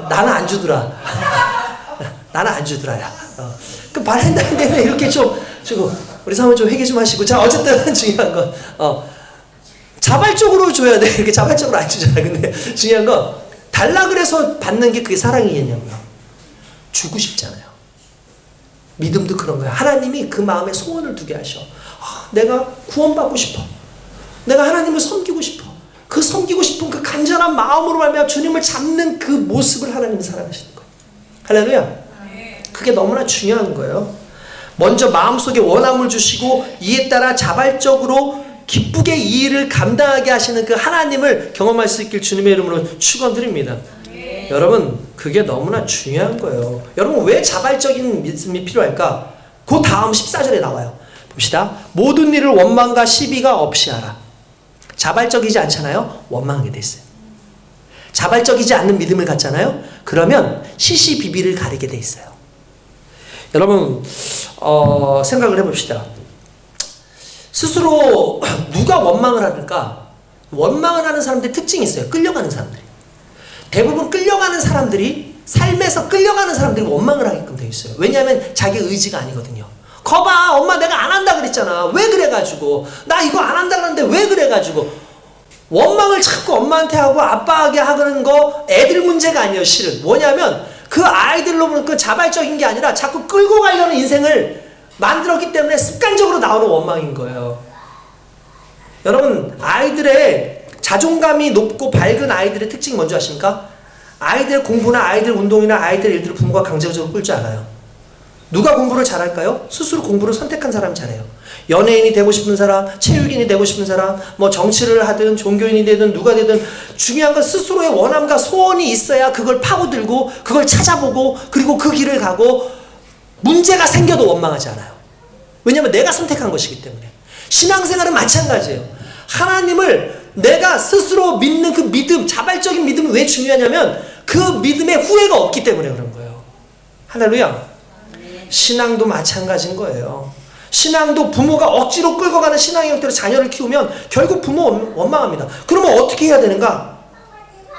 Speaker 1: 나는 안 주더라. 나는 안 주더라. 야. 그 발렌타인데이는 이렇게 좀 주고, 우리 사모님 좀 회개 좀 하시고. 자, 어쨌든 중요한 건 자발적으로 줘야 돼. 이렇게 자발적으로 안 주잖아. 근데 중요한 건 달라 그래서 받는 게 그게 사랑이겠냐고요. 주고 싶잖아요. 믿음도 그런 거예요. 하나님이 그 마음에 소원을 두게 하셔. 내가 구원받고 싶어. 내가 하나님을 섬기고 싶어. 그 섬기고 싶은 그 간절한 마음으로 말미암아 주님을 잡는 그 모습을 하나님이 사랑하시는 거예요. 할렐루야. 그게 너무나 중요한 거예요. 먼저 마음속에 원함을 주시고 이에 따라 자발적으로 기쁘게 이 일을 감당하게 하시는 그 하나님을 경험할 수 있길 주님의 이름으로 축원드립니다. 여러분 그게 너무나 중요한 거예요. 여러분 왜 자발적인 믿음이 필요할까? 그 다음 14절에 나와요. 봅시다. 모든 일을 원망과 시비가 없이 하라. 자발적이지 않잖아요. 원망하게 돼 있어요. 자발적이지 않는 믿음을 갖잖아요. 그러면 시시비비를 가리게 돼 있어요. 여러분 생각을 해봅시다. 스스로 누가 원망을 하니까, 원망을 하는 사람들의 특징이 있어요. 끌려가는 사람들이. 대부분 끌려가는 사람들이, 삶에서 끌려가는 사람들이 원망을 하게끔 되어 있어요. 왜냐하면 자기 의지가 아니거든요. 거봐, 엄마 내가 안 한다 그랬잖아. 왜 그래가지고. 나 이거 안 한다 그랬는데 왜 그래가지고. 원망을 자꾸 엄마한테 하고 아빠에게 하는 거 애들 문제가 아니에요. 실은 뭐냐면 그 아이들로 보는 그 자발적인 게 아니라 자꾸 끌고 가려는 인생을 만들었기 때문에 습관적으로 나오는 원망인 거예요. 여러분 아이들의 자존감이 높고 밝은 아이들의 특징이 뭔지 아십니까? 아이들 공부나 아이들 운동이나 아이들 일들을 부모가 강제적으로 끌지 않아요. 누가 공부를 잘할까요? 스스로 공부를 선택한 사람이 잘해요. 연예인이 되고 싶은 사람, 체육인이 되고 싶은 사람, 뭐 정치를 하든 종교인이 되든 누가 되든 중요한 건 스스로의 원함과 소원이 있어야 그걸 파고들고 그걸 찾아보고 그리고 그 길을 가고 문제가 생겨도 원망하지 않아요. 왜냐하면 내가 선택한 것이기 때문에. 신앙생활은 마찬가지예요. 하나님을 내가 스스로 믿는 그 믿음, 자발적인 믿음이 왜 중요하냐면 그 믿음에 후회가 없기 때문에 그런 거예요. 할렐루야. 신앙도 마찬가지인 거예요. 신앙도 부모가 억지로 끌고 가는 신앙의 형태로 자녀를 키우면 결국 부모 원망합니다. 그러면 어떻게 해야 되는가?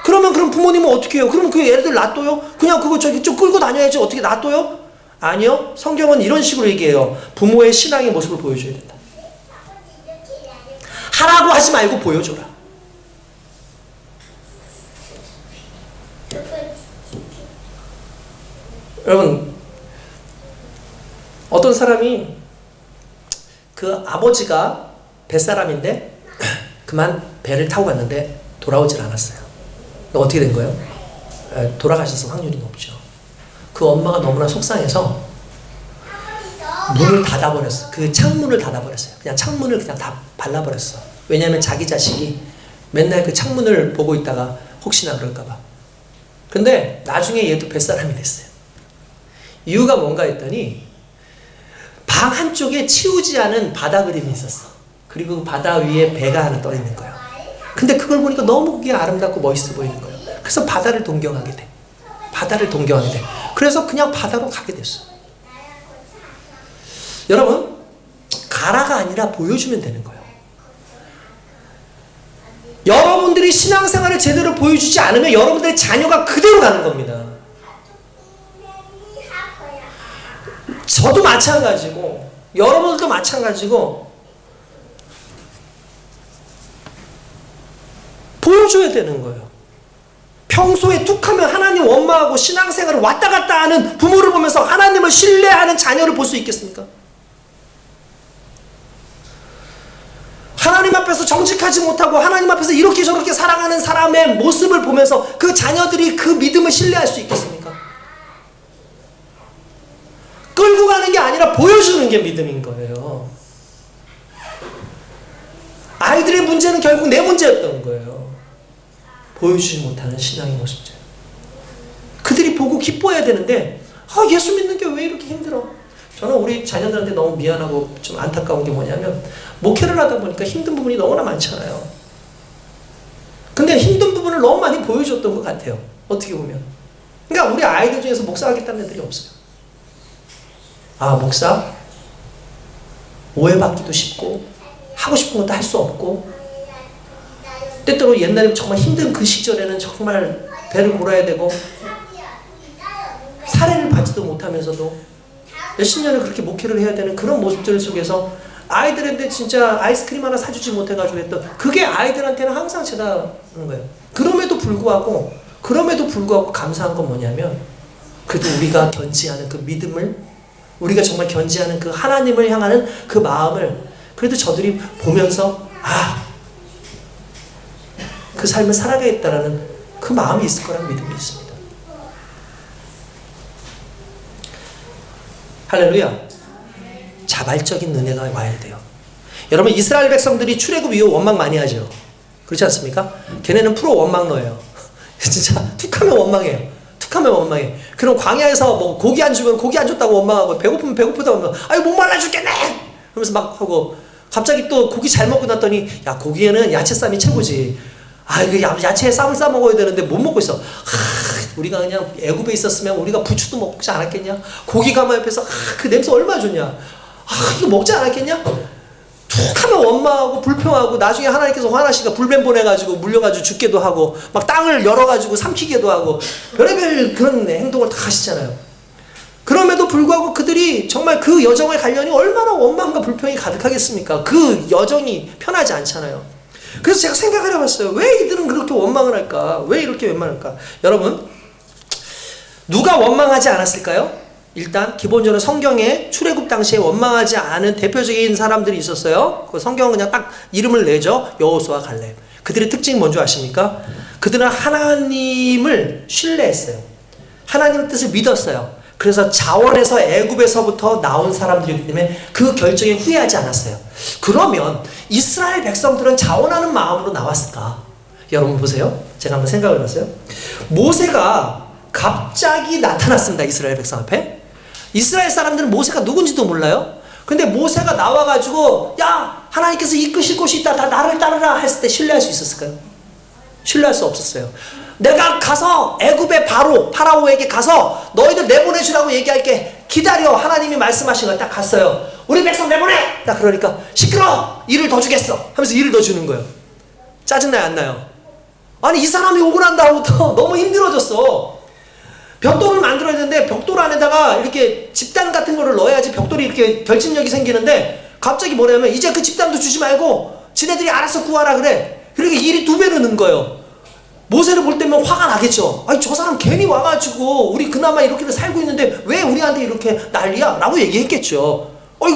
Speaker 1: 그럼 부모님은 어떻게 해요? 그러면 그 애들 놔둬요? 그냥 그거 저기 좀 끌고 다녀야지 어떻게 놔둬요? 아니요. 성경은 이런 식으로 얘기해요. 부모의 신앙의 모습을 보여줘야 된다. 하라고 하지 말고 보여줘라. 여러분 어떤 사람이 그 아버지가 뱃사람인데 그만 배를 타고 갔는데 돌아오질 않았어요. 어떻게 된 거예요? 돌아가셨을 확률이 높죠. 그 엄마가 너무나 속상해서 문을 닫아버렸어. 그 창문을 닫아버렸어요. 그냥 창문을 그냥 다 발라버렸어. 왜냐하면 자기 자식이 맨날 그 창문을 보고 있다가 혹시나 그럴까봐. 근데 나중에 얘도 뱃사람이 됐어요. 이유가 뭔가 했더니 방 한쪽에 치우지 않은 바다 그림이 있었어. 그리고 그 바다 위에 배가 하나 떠 있는 거예요. 근데 그걸 보니까 너무 그게 아름답고 멋있어 보이는 거예요. 그래서 바다를 동경하게 돼. 바다를 동경하게 돼. 그래서 그냥 바다로 가게 됐어. 여러분, 가라가 아니라 보여주면 되는 거예요. 여러분들이 신앙생활을 제대로 보여주지 않으면 여러분들의 자녀가 그대로 가는 겁니다. 저도 마찬가지고 여러분들도 마찬가지고 보여줘야 되는 거예요. 평소에 툭하면 하나님 원망하고 신앙생활을 왔다 갔다 하는 부모를 보면서 하나님을 신뢰하는 자녀를 볼 수 있겠습니까? 하나님 앞에서 정직하지 못하고 하나님 앞에서 이렇게 저렇게 살아가는 사람의 모습을 보면서 그 자녀들이 그 믿음을 신뢰할 수 있겠습니까? 끌고 가는 게 아니라 보여주는 게 믿음인 거예요. 아이들의 문제는 결국 내 문제였던 거예요. 보여주지 못하는 신앙의 모습들. 그들이 보고 기뻐해야 되는데 예수 믿는 게 왜 이렇게 힘들어? 저는 우리 자녀들한테 너무 미안하고 좀 안타까운 게 뭐냐면 목회를 하다 보니까 힘든 부분이 너무나 많잖아요. 근데 힘든 부분을 너무 많이 보여줬던 것 같아요. 어떻게 보면. 그러니까 우리 아이들 중에서 목사하겠다는 애들이 없어요. 목사? 오해받기도 쉽고 하고 싶은 것도 할 수 없고 때때로 옛날에 정말 힘든 그 시절에는 정말 배를 골아야 되고 사례를 받지도 못하면서도 몇십 년을 그렇게 목회를 해야 되는 그런 모습들 속에서 아이들한테 진짜 아이스크림 하나 사주지 못해가지고 했던 그게 아이들한테는 항상 제가 하는 거예요. 그럼에도 불구하고 감사한 건 뭐냐면 그래도 우리가 견지하는 그 믿음을 우리가 정말 견지하는 그 하나님을 향하는 그 마음을 그래도 저들이 보면서 그 삶을 살아가겠다라는 그 마음이 있을 거라는 믿음이 있습니다. 할렐루야. 자발적인 은혜가 와야 돼요. 여러분 이스라엘 백성들이 출애굽 이후 원망 많이 하죠. 그렇지 않습니까? 걔네는 프로 원망러예요. 진짜 툭하면 원망해요. 툭하면 원망해. 그럼 광야에서 뭐 고기 안 주면 고기 안 줬다고 원망하고 배고프면 배고프다고 원망하고 아유 목말라 죽겠네! 그러면서 막 하고 갑자기 또 고기 잘 먹고 났더니 야 고기에는 야채쌈이 최고지. 이거 야채에 쌈을 싸 먹어야 되는데 못 먹고 있어. 우리가 그냥 애굽에 있었으면 우리가 부추도 먹지 않았겠냐? 고기 가마 옆에서 그 냄새 얼마나 좋냐? 이거 먹지 않았겠냐? 툭 하면 원망하고 불평하고 나중에 하나님께서 화나시니까 불뱀 보내가지고 물려가지고 죽게도 하고 막 땅을 열어가지고 삼키게도 하고 별의별 그런 행동을 다 하시잖아요. 그럼에도 불구하고 그들이 정말 그 여정의 관련이 얼마나 원망과 불평이 가득하겠습니까? 그 여정이 편하지 않잖아요. 그래서 제가 생각을 해봤어요. 왜 이들은 그렇게 원망을 할까? 왜 이렇게 원망할까? 여러분 누가 원망하지 않았을까요? 일단 기본적으로 성경에 출애굽 당시에 원망하지 않은 대표적인 사람들이 있었어요. 그 성경은 그냥 딱 이름을 내죠. 여호수아, 갈렙. 그들의 특징이 뭔지 아십니까? 그들은 하나님을 신뢰했어요. 하나님의 뜻을 믿었어요. 그래서 자원에서 애굽에서부터 나온 사람들이기 때문에 그 결정에 후회하지 않았어요. 그러면 이스라엘 백성들은 자원하는 마음으로 나왔을까? 여러분 보세요. 제가 한번 생각을 해봤어요. 모세가 갑자기 나타났습니다. 이스라엘 백성 앞에. 이스라엘 사람들은 모세가 누군지도 몰라요. 근데 모세가 나와가지고 야 하나님께서 이끄실 곳이 있다. 다 나를 따르라 했을 때 신뢰할 수 있었을까요? 신뢰할 수 없었어요. 내가 가서 애굽의 파라오에게 가서 너희들 내보내주라고 얘기할게. 기다려. 하나님이 말씀하신 걸 딱 갔어요. 우리 백성 내보내! 딱 그러니까 시끄러워! 일을 더 주겠어! 하면서 일을 더 주는 거예요. 짜증나요? 안 나요? 아니 이 사람이 오고 난 다음부터 너무 힘들어졌어. 벽돌을 만들어야 되는데 벽돌 안에다가 이렇게 집단 같은 거를 넣어야지 벽돌이 이렇게 결집력이 생기는데 갑자기 뭐냐면 이제 그 집단도 주지 말고 지네들이 알아서 구하라 그래. 그러니까 일이 2배로 는 거예요. 모세를 볼 때면 화가 나겠죠. 아니 저 사람 괜히 와가지고 우리 그나마 이렇게 살고 있는데 왜 우리한테 이렇게 난리야? 라고 얘기했겠죠.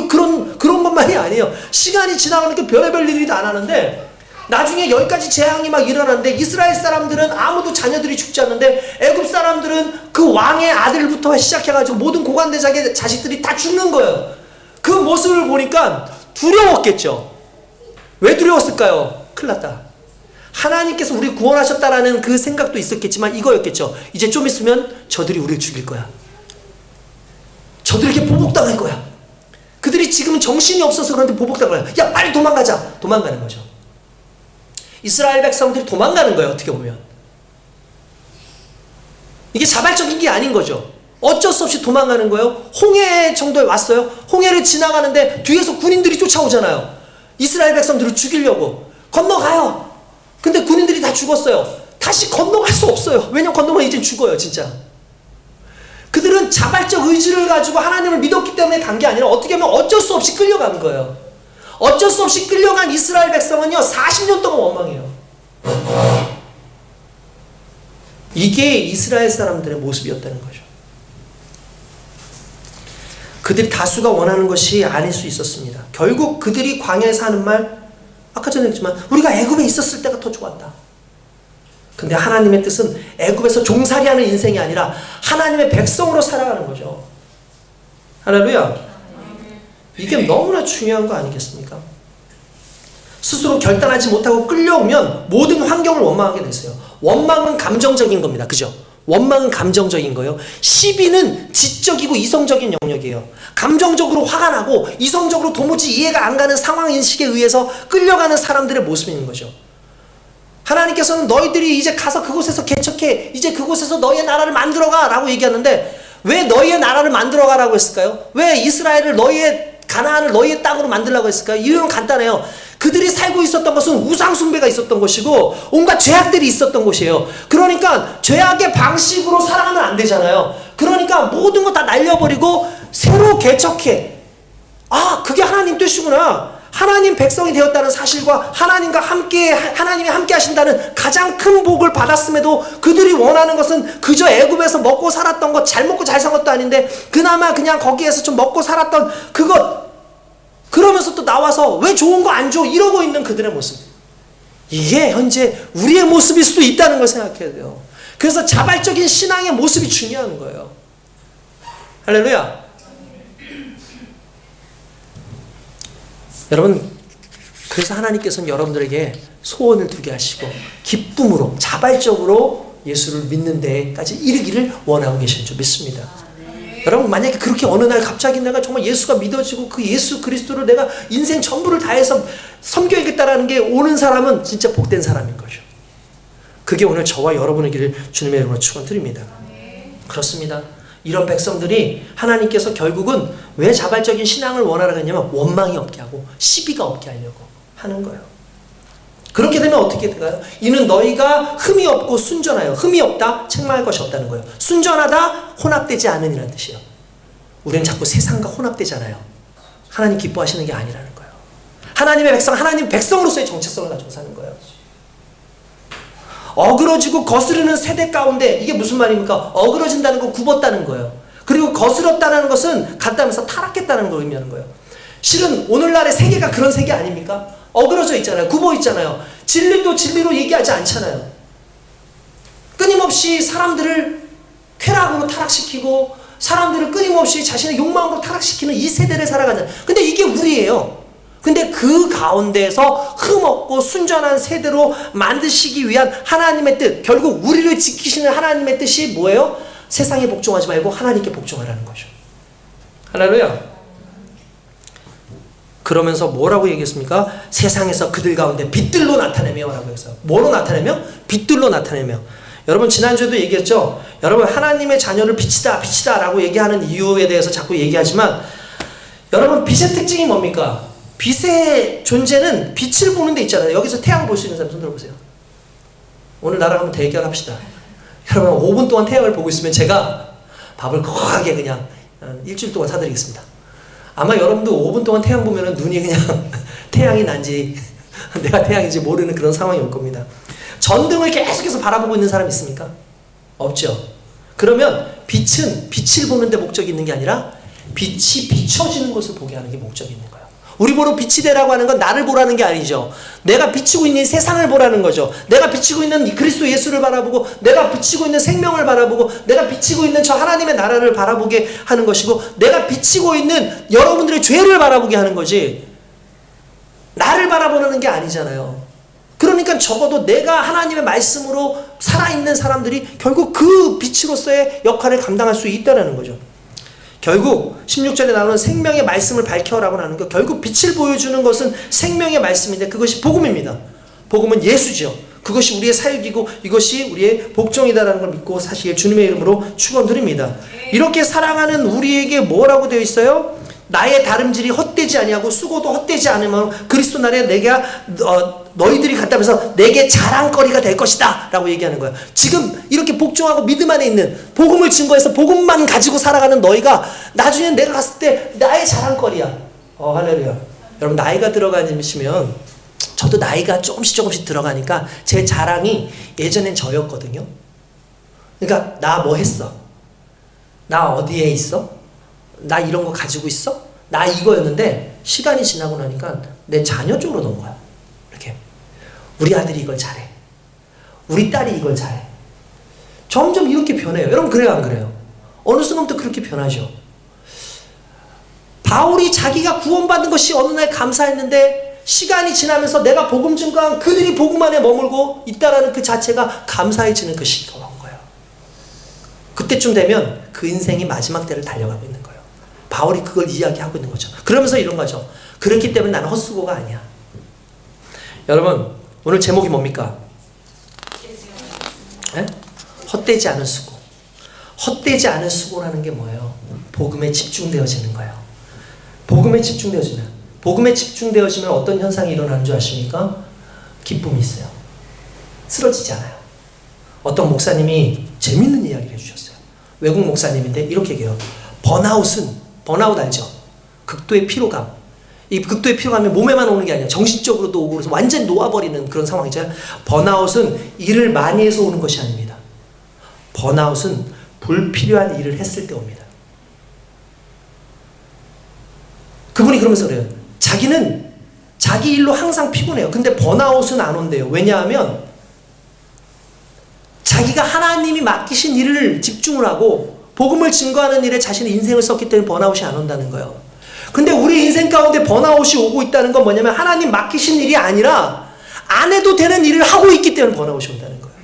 Speaker 1: 그런 것만이 아니에요. 시간이 지나가니까 별의별 일이 다 안 하는데 나중에 10가지 재앙이 막 일어났는데 이스라엘 사람들은 아무도 자녀들이 죽지 않는데 애굽 사람들은 그 왕의 아들부터 시작해가지고 모든 고관대장의 자식들이 다 죽는 거예요. 그 모습을 보니까 두려웠겠죠. 왜 두려웠을까요? 큰일 났다. 하나님께서 우리를 구원하셨다라는 그 생각도 있었겠지만 이거였겠죠. 이제 좀 있으면 저들이 우리를 죽일 거야. 저들에게 보복당할 거야. 그들이 지금 정신이 없어서 그런데 보복당할 거야. 야 빨리 도망가자. 도망가는 거죠. 이스라엘 백성들이 도망가는 거예요. 어떻게 보면 이게 자발적인 게 아닌 거죠. 어쩔 수 없이 도망가는 거예요. 홍해 정도에 왔어요. 홍해를 지나가는데 뒤에서 군인들이 쫓아오잖아요. 이스라엘 백성들을 죽이려고 건너가요. 근데 군인들이 다 죽었어요. 다시 건너갈 수 없어요. 왜냐면 건너면 이제 죽어요 진짜. 그들은 자발적 의지를 가지고 하나님을 믿었기 때문에 간 게 아니라 어떻게 보면 어쩔 수 없이 끌려간 거예요. 어쩔 수 없이 끌려간 이스라엘 백성은요 40년 동안 원망해요. 이게 이스라엘 사람들의 모습이었다는 거죠. 그들이 다수가 원하는 것이 아닐 수 있었습니다. 결국 그들이 광야에서 하는 말, 아까 전에 했지만 우리가 애굽에 있었을 때가 더 좋았다. 근데 하나님의 뜻은 애굽에서 종살이하는 인생이 아니라 하나님의 백성으로 살아가는 거죠. 할렐루야. 이게 너무나 중요한 거 아니겠습니까? 스스로 결단하지 못하고 끌려오면 모든 환경을 원망하게 됐어요. 원망은 감정적인 겁니다. 그죠? 원망은 감정적인 거예요. 시비는 지적이고 이성적인 영역이에요. 감정적으로 화가 나고 이성적으로 도무지 이해가 안 가는 상황 인식에 의해서 끌려가는 사람들의 모습인 거죠. 하나님께서는 너희들이 이제 가서 그곳에서 개척해, 이제 그곳에서 너희의 나라를 만들어가 라고 얘기하는데 왜 너희의 나라를 만들어가라고 했을까요? 왜 이스라엘을 너희의 가나안을 너희의 땅으로 만들라고 했을까요? 이유는 간단해요. 그들이 살고 있었던 것은 우상 숭배가 있었던 것이고 온갖 죄악들이 있었던 곳이에요. 그러니까 죄악의 방식으로 살아가면 안 되잖아요. 그러니까 모든 거 다 날려버리고 새로 개척해. 아, 그게 하나님 뜻이구나. 하나님 백성이 되었다는 사실과 하나님과 함께, 하나님이 함께 하신다는 가장 큰 복을 받았음에도 그들이 원하는 것은 그저 애굽에서 먹고 살았던 것, 잘 먹고 잘 산 것도 아닌데 그나마 그냥 거기에서 좀 먹고 살았던 그것, 그러면서 또 나와서 왜 좋은 거 안 줘? 이러고 있는 그들의 모습. 이게 현재 우리의 모습일 수도 있다는 걸 생각해야 돼요. 그래서 자발적인 신앙의 모습이 중요한 거예요. 할렐루야. 여러분, 그래서 하나님께서는 여러분들에게 소원을 두게 하시고 기쁨으로 자발적으로 예수를 믿는 데까지 이르기를 원하고 계신 줄 믿습니다. 여러분, 만약에 그렇게 어느 날 갑자기 내가 정말 예수가 믿어지고 그 예수 그리스도를 내가 인생 전부를 다해서 섬겨야겠다라는 게 오는 사람은 진짜 복된 사람인 거죠. 그게 오늘 저와 여러분에게를 주님의 이름으로 축원드립니다. 그렇습니다. 이런 백성들이 하나님께서 결국은 왜 자발적인 신앙을 원하라고 했냐면 원망이 없게 하고 시비가 없게 하려고 하는 거예요. 그렇게 되면 어떻게 될까요? 이는 너희가 흠이 없고 순전하여. 흠이 없다? 책망할 것이 없다는 거예요. 순전하다? 혼합되지 않으니라는 뜻이에요. 우리는 자꾸 세상과 혼합되잖아요. 하나님 기뻐하시는 게 아니라는 거예요. 하나님의 백성, 하나님 백성으로서의 정체성을 가지고 사는 거예요. 어그러지고 거스르는 세대 가운데, 이게 무슨 말입니까? 어그러진다는 건 굽었다는 거예요. 그리고 거스렀다는 것은 간단해서 타락했다는 걸 의미하는 거예요. 실은 오늘날의 세계가 그런 세계 아닙니까? 어그러져 있잖아요. 굽어 있잖아요. 진리도 진리로 얘기하지 않잖아요. 끊임없이 사람들을 쾌락으로 타락시키고 사람들을 끊임없이 자신의 욕망으로 타락시키는 이 세대를 살아가잖아요. 근데 이게 우리예요. 근데 그 가운데서 흠없고 순전한 세대로 만드시기 위한 하나님의 뜻, 결국 우리를 지키시는 하나님의 뜻이 뭐예요? 세상에 복종하지 말고 하나님께 복종하라는 거죠. 할렐루야. 그러면서 뭐라고 얘기했습니까? 세상에서 그들 가운데 빛들로 나타내며 라고 했어요. 뭐로 나타내며? 빛들로 나타내며. 여러분, 지난주에도 얘기했죠? 여러분, 하나님의 자녀를 빛이다 빛이다 라고 얘기하는 이유에 대해서 자꾸 얘기하지만, 여러분, 빛의 특징이 뭡니까? 빛의 존재는 빛을 보는 데 있잖아요. 여기서 태양 볼 수 있는 사람 손 들어보세요. 오늘 나랑 한번 대결합시다. 여러분, 5분 동안 태양을 보고 있으면 제가 밥을 거하게 그냥 일주일 동안 사드리겠습니다. 아마 여러분도 5분 동안 태양 보면은 눈이 그냥 태양이 난지 내가 태양인지 모르는 그런 상황이 올 겁니다. 전등을 계속해서 바라보고 있는 사람 있습니까? 없죠. 그러면 빛은 빛을 보는 데 목적이 있는 게 아니라 빛이 비춰지는 것을 보게 하는 게 목적이 있는 거예요. 우리 보러 빛이 되라고 하는 건 나를 보라는 게 아니죠. 내가 비치고 있는 세상을 보라는 거죠. 내가 비치고 있는 그리스도 예수를 바라보고, 내가 비치고 있는 생명을 바라보고, 내가 비치고 있는 저 하나님의 나라를 바라보게 하는 것이고, 내가 비치고 있는 여러분들의 죄를 바라보게 하는 거지 나를 바라보는 게 아니잖아요. 그러니까 적어도 내가 하나님의 말씀으로 살아있는 사람들이 결국 그 빛으로서의 역할을 감당할 수 있다는 거죠. 결국 16절에 나오는 생명의 말씀을 밝혀라고 하는 거, 결국 빛을 보여주는 것은 생명의 말씀인데 그것이 복음입니다. 복음은 예수죠. 그것이 우리의 사역이고 이것이 우리의 복종이다라는 걸 믿고 사실 주님의 이름으로 축원드립니다. 이렇게 살아가는 우리에게 뭐라고 되어 있어요? 나의 다름질이 헛되지 아니하고 수고도 헛되지 않으면 그리스도 날에 내가 너희들이 갔다면서 내게 자랑거리가 될 것이다 라고 얘기하는 거예요. 지금 이렇게 복종하고 믿음 안에 있는 복음을 증거해서 복음만 가지고 살아가는 너희가 나중에 내가 갔을 때 나의 자랑거리야. 할렐루야. 여러분 나이가 들어가시면 저도 나이가 조금씩 들어가니까 제 자랑이 예전엔 저였거든요. 그러니까 나 뭐 했어? 나 어디에 있어? 나 이런 거 가지고 있어? 나 이거였는데 시간이 지나고 나니까 내 자녀 쪽으로 넘어가요. 이렇게 우리 아들이 이걸 잘해. 우리 딸이 이걸 잘해. 점점 이렇게 변해요. 여러분 그래요 안 그래요? 어느 순간부터 그렇게 변하죠. 바울이 자기가 구원받은 것이 어느 날 감사했는데 시간이 지나면서 내가 복음 증거한 그들이 복음 안에 머물고 있다라는 그 자체가 감사해지는 그 시기가 온 거예요. 그때쯤 되면 그 인생이 마지막 때를 달려가고 있는 거예요. 바울이 그걸 이야기하고 있는 거죠. 그러면서 이런 거죠. 그렇기 때문에 나는 헛수고가 아니야. 여러분 오늘 제목이 뭡니까? 네? 헛되지 않은 수고. 헛되지 않은 수고라는 게 뭐예요? 복음에 집중되어지는 거예요. 복음에 집중되어지면 복음에 집중되어지면 어떤 현상이 일어나는 줄 아십니까? 기쁨이 있어요. 쓰러지지 않아요. 어떤 목사님이 재밌는 이야기를 해주셨어요. 외국 목사님인데 이렇게 얘기해요. 번아웃 알죠? 극도의 피로감. 이 극도의 피로감이 몸에만 오는 게 아니라 정신적으로도 오고 그래서 완전히 놓아버리는 그런 상황이죠. 번아웃은 일을 많이 해서 오는 것이 아닙니다. 번아웃은 불필요한 일을 했을 때 옵니다. 그분이 그러면서 그래요. 자기는 자기 일로 항상 피곤해요. 근데 번아웃은 안 온대요. 왜냐하면 자기가 하나님이 맡기신 일을 집중을 하고 복음을 증거하는 일에 자신의 인생을 썼기 때문에 번아웃이 안 온다는 거예요. 근데 우리 인생 가운데 번아웃이 오고 있다는 건 뭐냐면 하나님 맡기신 일이 아니라 안 해도 되는 일을 하고 있기 때문에 번아웃이 온다는 거예요.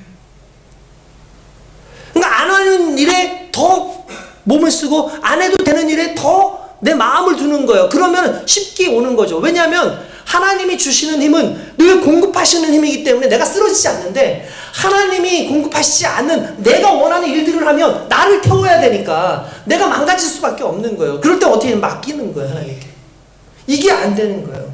Speaker 1: 그러니까 안 하는 일에 더 몸을 쓰고 안 해도 되는 일에 더 내 마음을 두는 거예요. 그러면 쉽게 오는 거죠. 왜냐하면 하나님이 주시는 힘은 늘 공급하시는 힘이기 때문에 내가 쓰러지지 않는데 하나님이 공급하시지 않는 내가 원하는 일들을 하면 나를 태워야 되니까 내가 망가질 수밖에 없는 거예요. 그럴 때 어떻게 맡기는 거예요, 하나님께. 이게 안 되는 거예요.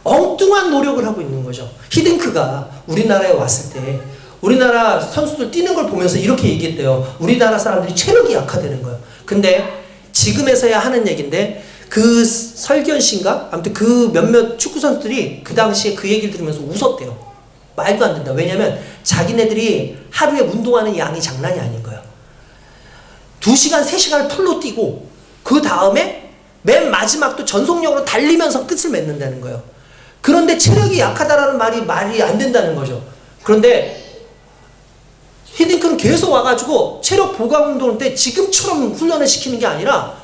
Speaker 1: 엉뚱한 노력을 하고 있는 거죠. 히딩크가 우리나라에 왔을 때 우리나라 선수들 뛰는 걸 보면서 이렇게 얘기했대요. 우리나라 사람들이 체력이 약화되는 거예요. 근데 지금에서야 하는 얘기인데 그 설기현 씨인가? 아무튼 그 몇몇 축구 선수들이 그 당시에 그 얘기를 들으면서 웃었대요. 말도 안 된다. 왜냐면 자기네들이 하루에 운동하는 양이 장난이 아닌 거예요. 2시간, 3시간을 풀로 뛰고 그 다음에 맨 마지막도 전속력으로 달리면서 끝을 맺는다는 거예요. 그런데 체력이 약하다라는 말이 안 된다는 거죠. 그런데 히딩크는 계속 와가지고 체력 보강 운동을 때 지금처럼 훈련을 시키는 게 아니라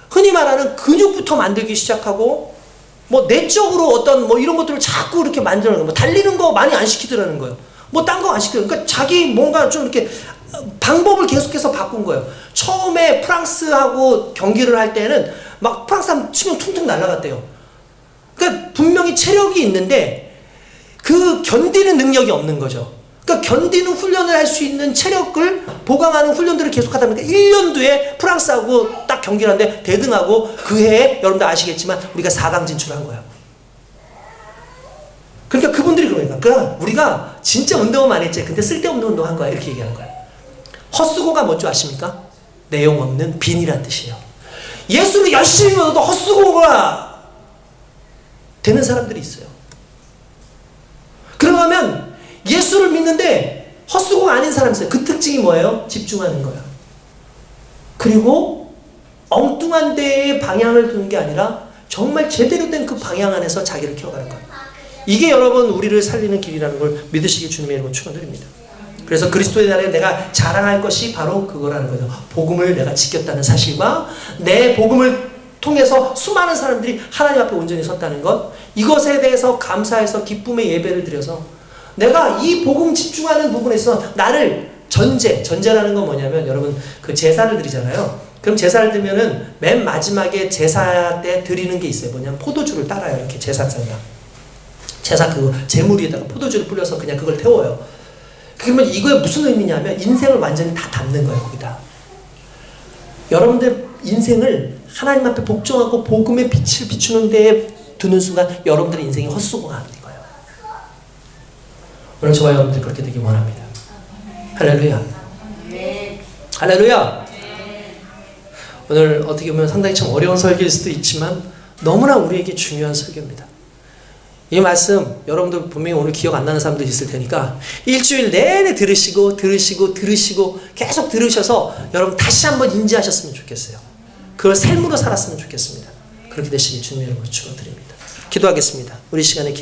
Speaker 1: 흔히 말하는 근육부터 만들기 시작하고 뭐 내적으로 어떤 뭐 이런 것들을 자꾸 이렇게 만드는 거예요. 뭐 달리는 거 많이 안 시키더라는 거예요. 뭐 딴 거 안 시켜요. 그러니까 자기 뭔가 좀 이렇게 방법을 계속해서 바꾼 거예요. 처음에 프랑스하고 경기를 할 때는 막 프랑스 하면 치면 퉁퉁 날아갔대요. 그러니까 분명히 체력이 있는데 그 견디는 능력이 없는 거죠. 그러니까 견디는 훈련을 할 수 있는 체력을 보강하는 훈련들을 계속하다 보니까 1년 뒤에 프랑스하고 딱 경기를 하는데 대등하고 그 해에 여러분들 아시겠지만 우리가 4강 진출한 거예요. 그러니까 그분들이 그러니까 우리가 진짜 운동은 많이 했지 근데 쓸데없는 운동한 거야 이렇게 얘기하는 거야. 헛수고가 뭔지 아십니까? 내용 없는 빈이란 뜻이에요. 예수를 열심히 믿어도 헛수고가 되는 사람들이 있어요. 그러면 예수를 믿는데 헛수고가 아닌 사람이 있어요. 그 특징이 뭐예요? 집중하는 거예요. 그리고 엉뚱한 데에 방향을 두는 게 아니라 정말 제대로 된 그 방향 안에서 자기를 키워가는 거예요. 이게 여러분 우리를 살리는 길이라는 걸 믿으시기 주님의 이름으로 축원드립니다. 그래서 그리스도의 날에 내가 자랑할 것이 바로 그거라는 거죠. 복음을 내가 지켰다는 사실과 내 복음을 통해서 수많은 사람들이 하나님 앞에 온전히 섰다는 것, 이것에 대해서 감사해서 기쁨의 예배를 드려서 내가 이 복음 집중하는 부분에서 나를 전제라는 건 뭐냐면 여러분 그 제사를 드리잖아요. 그럼 제사를 드리면은 맨 마지막에 제사 때 드리는 게 있어요. 뭐냐면 포도주를 따라요. 이렇게 제사상에다. 제사 그 제물 위에다가 포도주를 뿌려서 그냥 그걸 태워요. 그러면 이거에 무슨 의미냐면 인생을 완전히 다 담는 거예요. 거기다. 여러분들 인생을 하나님 앞에 복종하고 복음의 빛을 비추는 데에 두는 순간 여러분들의 인생이 헛수고가 안 된 거예요. 오늘 저와 여러분들 그렇게 되길 원합니다. 할렐루야. 할렐루야. 오늘 어떻게 보면 상당히 참 어려운 설교일 수도 있지만 너무나 우리에게 중요한 설교입니다. 이 말씀 여러분들 분명히 오늘 기억 안 나는 사람도 있을 테니까 일주일 내내 들으시고 계속 들으셔서 여러분 다시 한번 인지하셨으면 좋겠어요. 그걸 삶으로 살았으면 좋겠습니다. 그렇게 되시길 주님의 이름으로 축원드립니다. 기도하겠습니다. 우리 시간에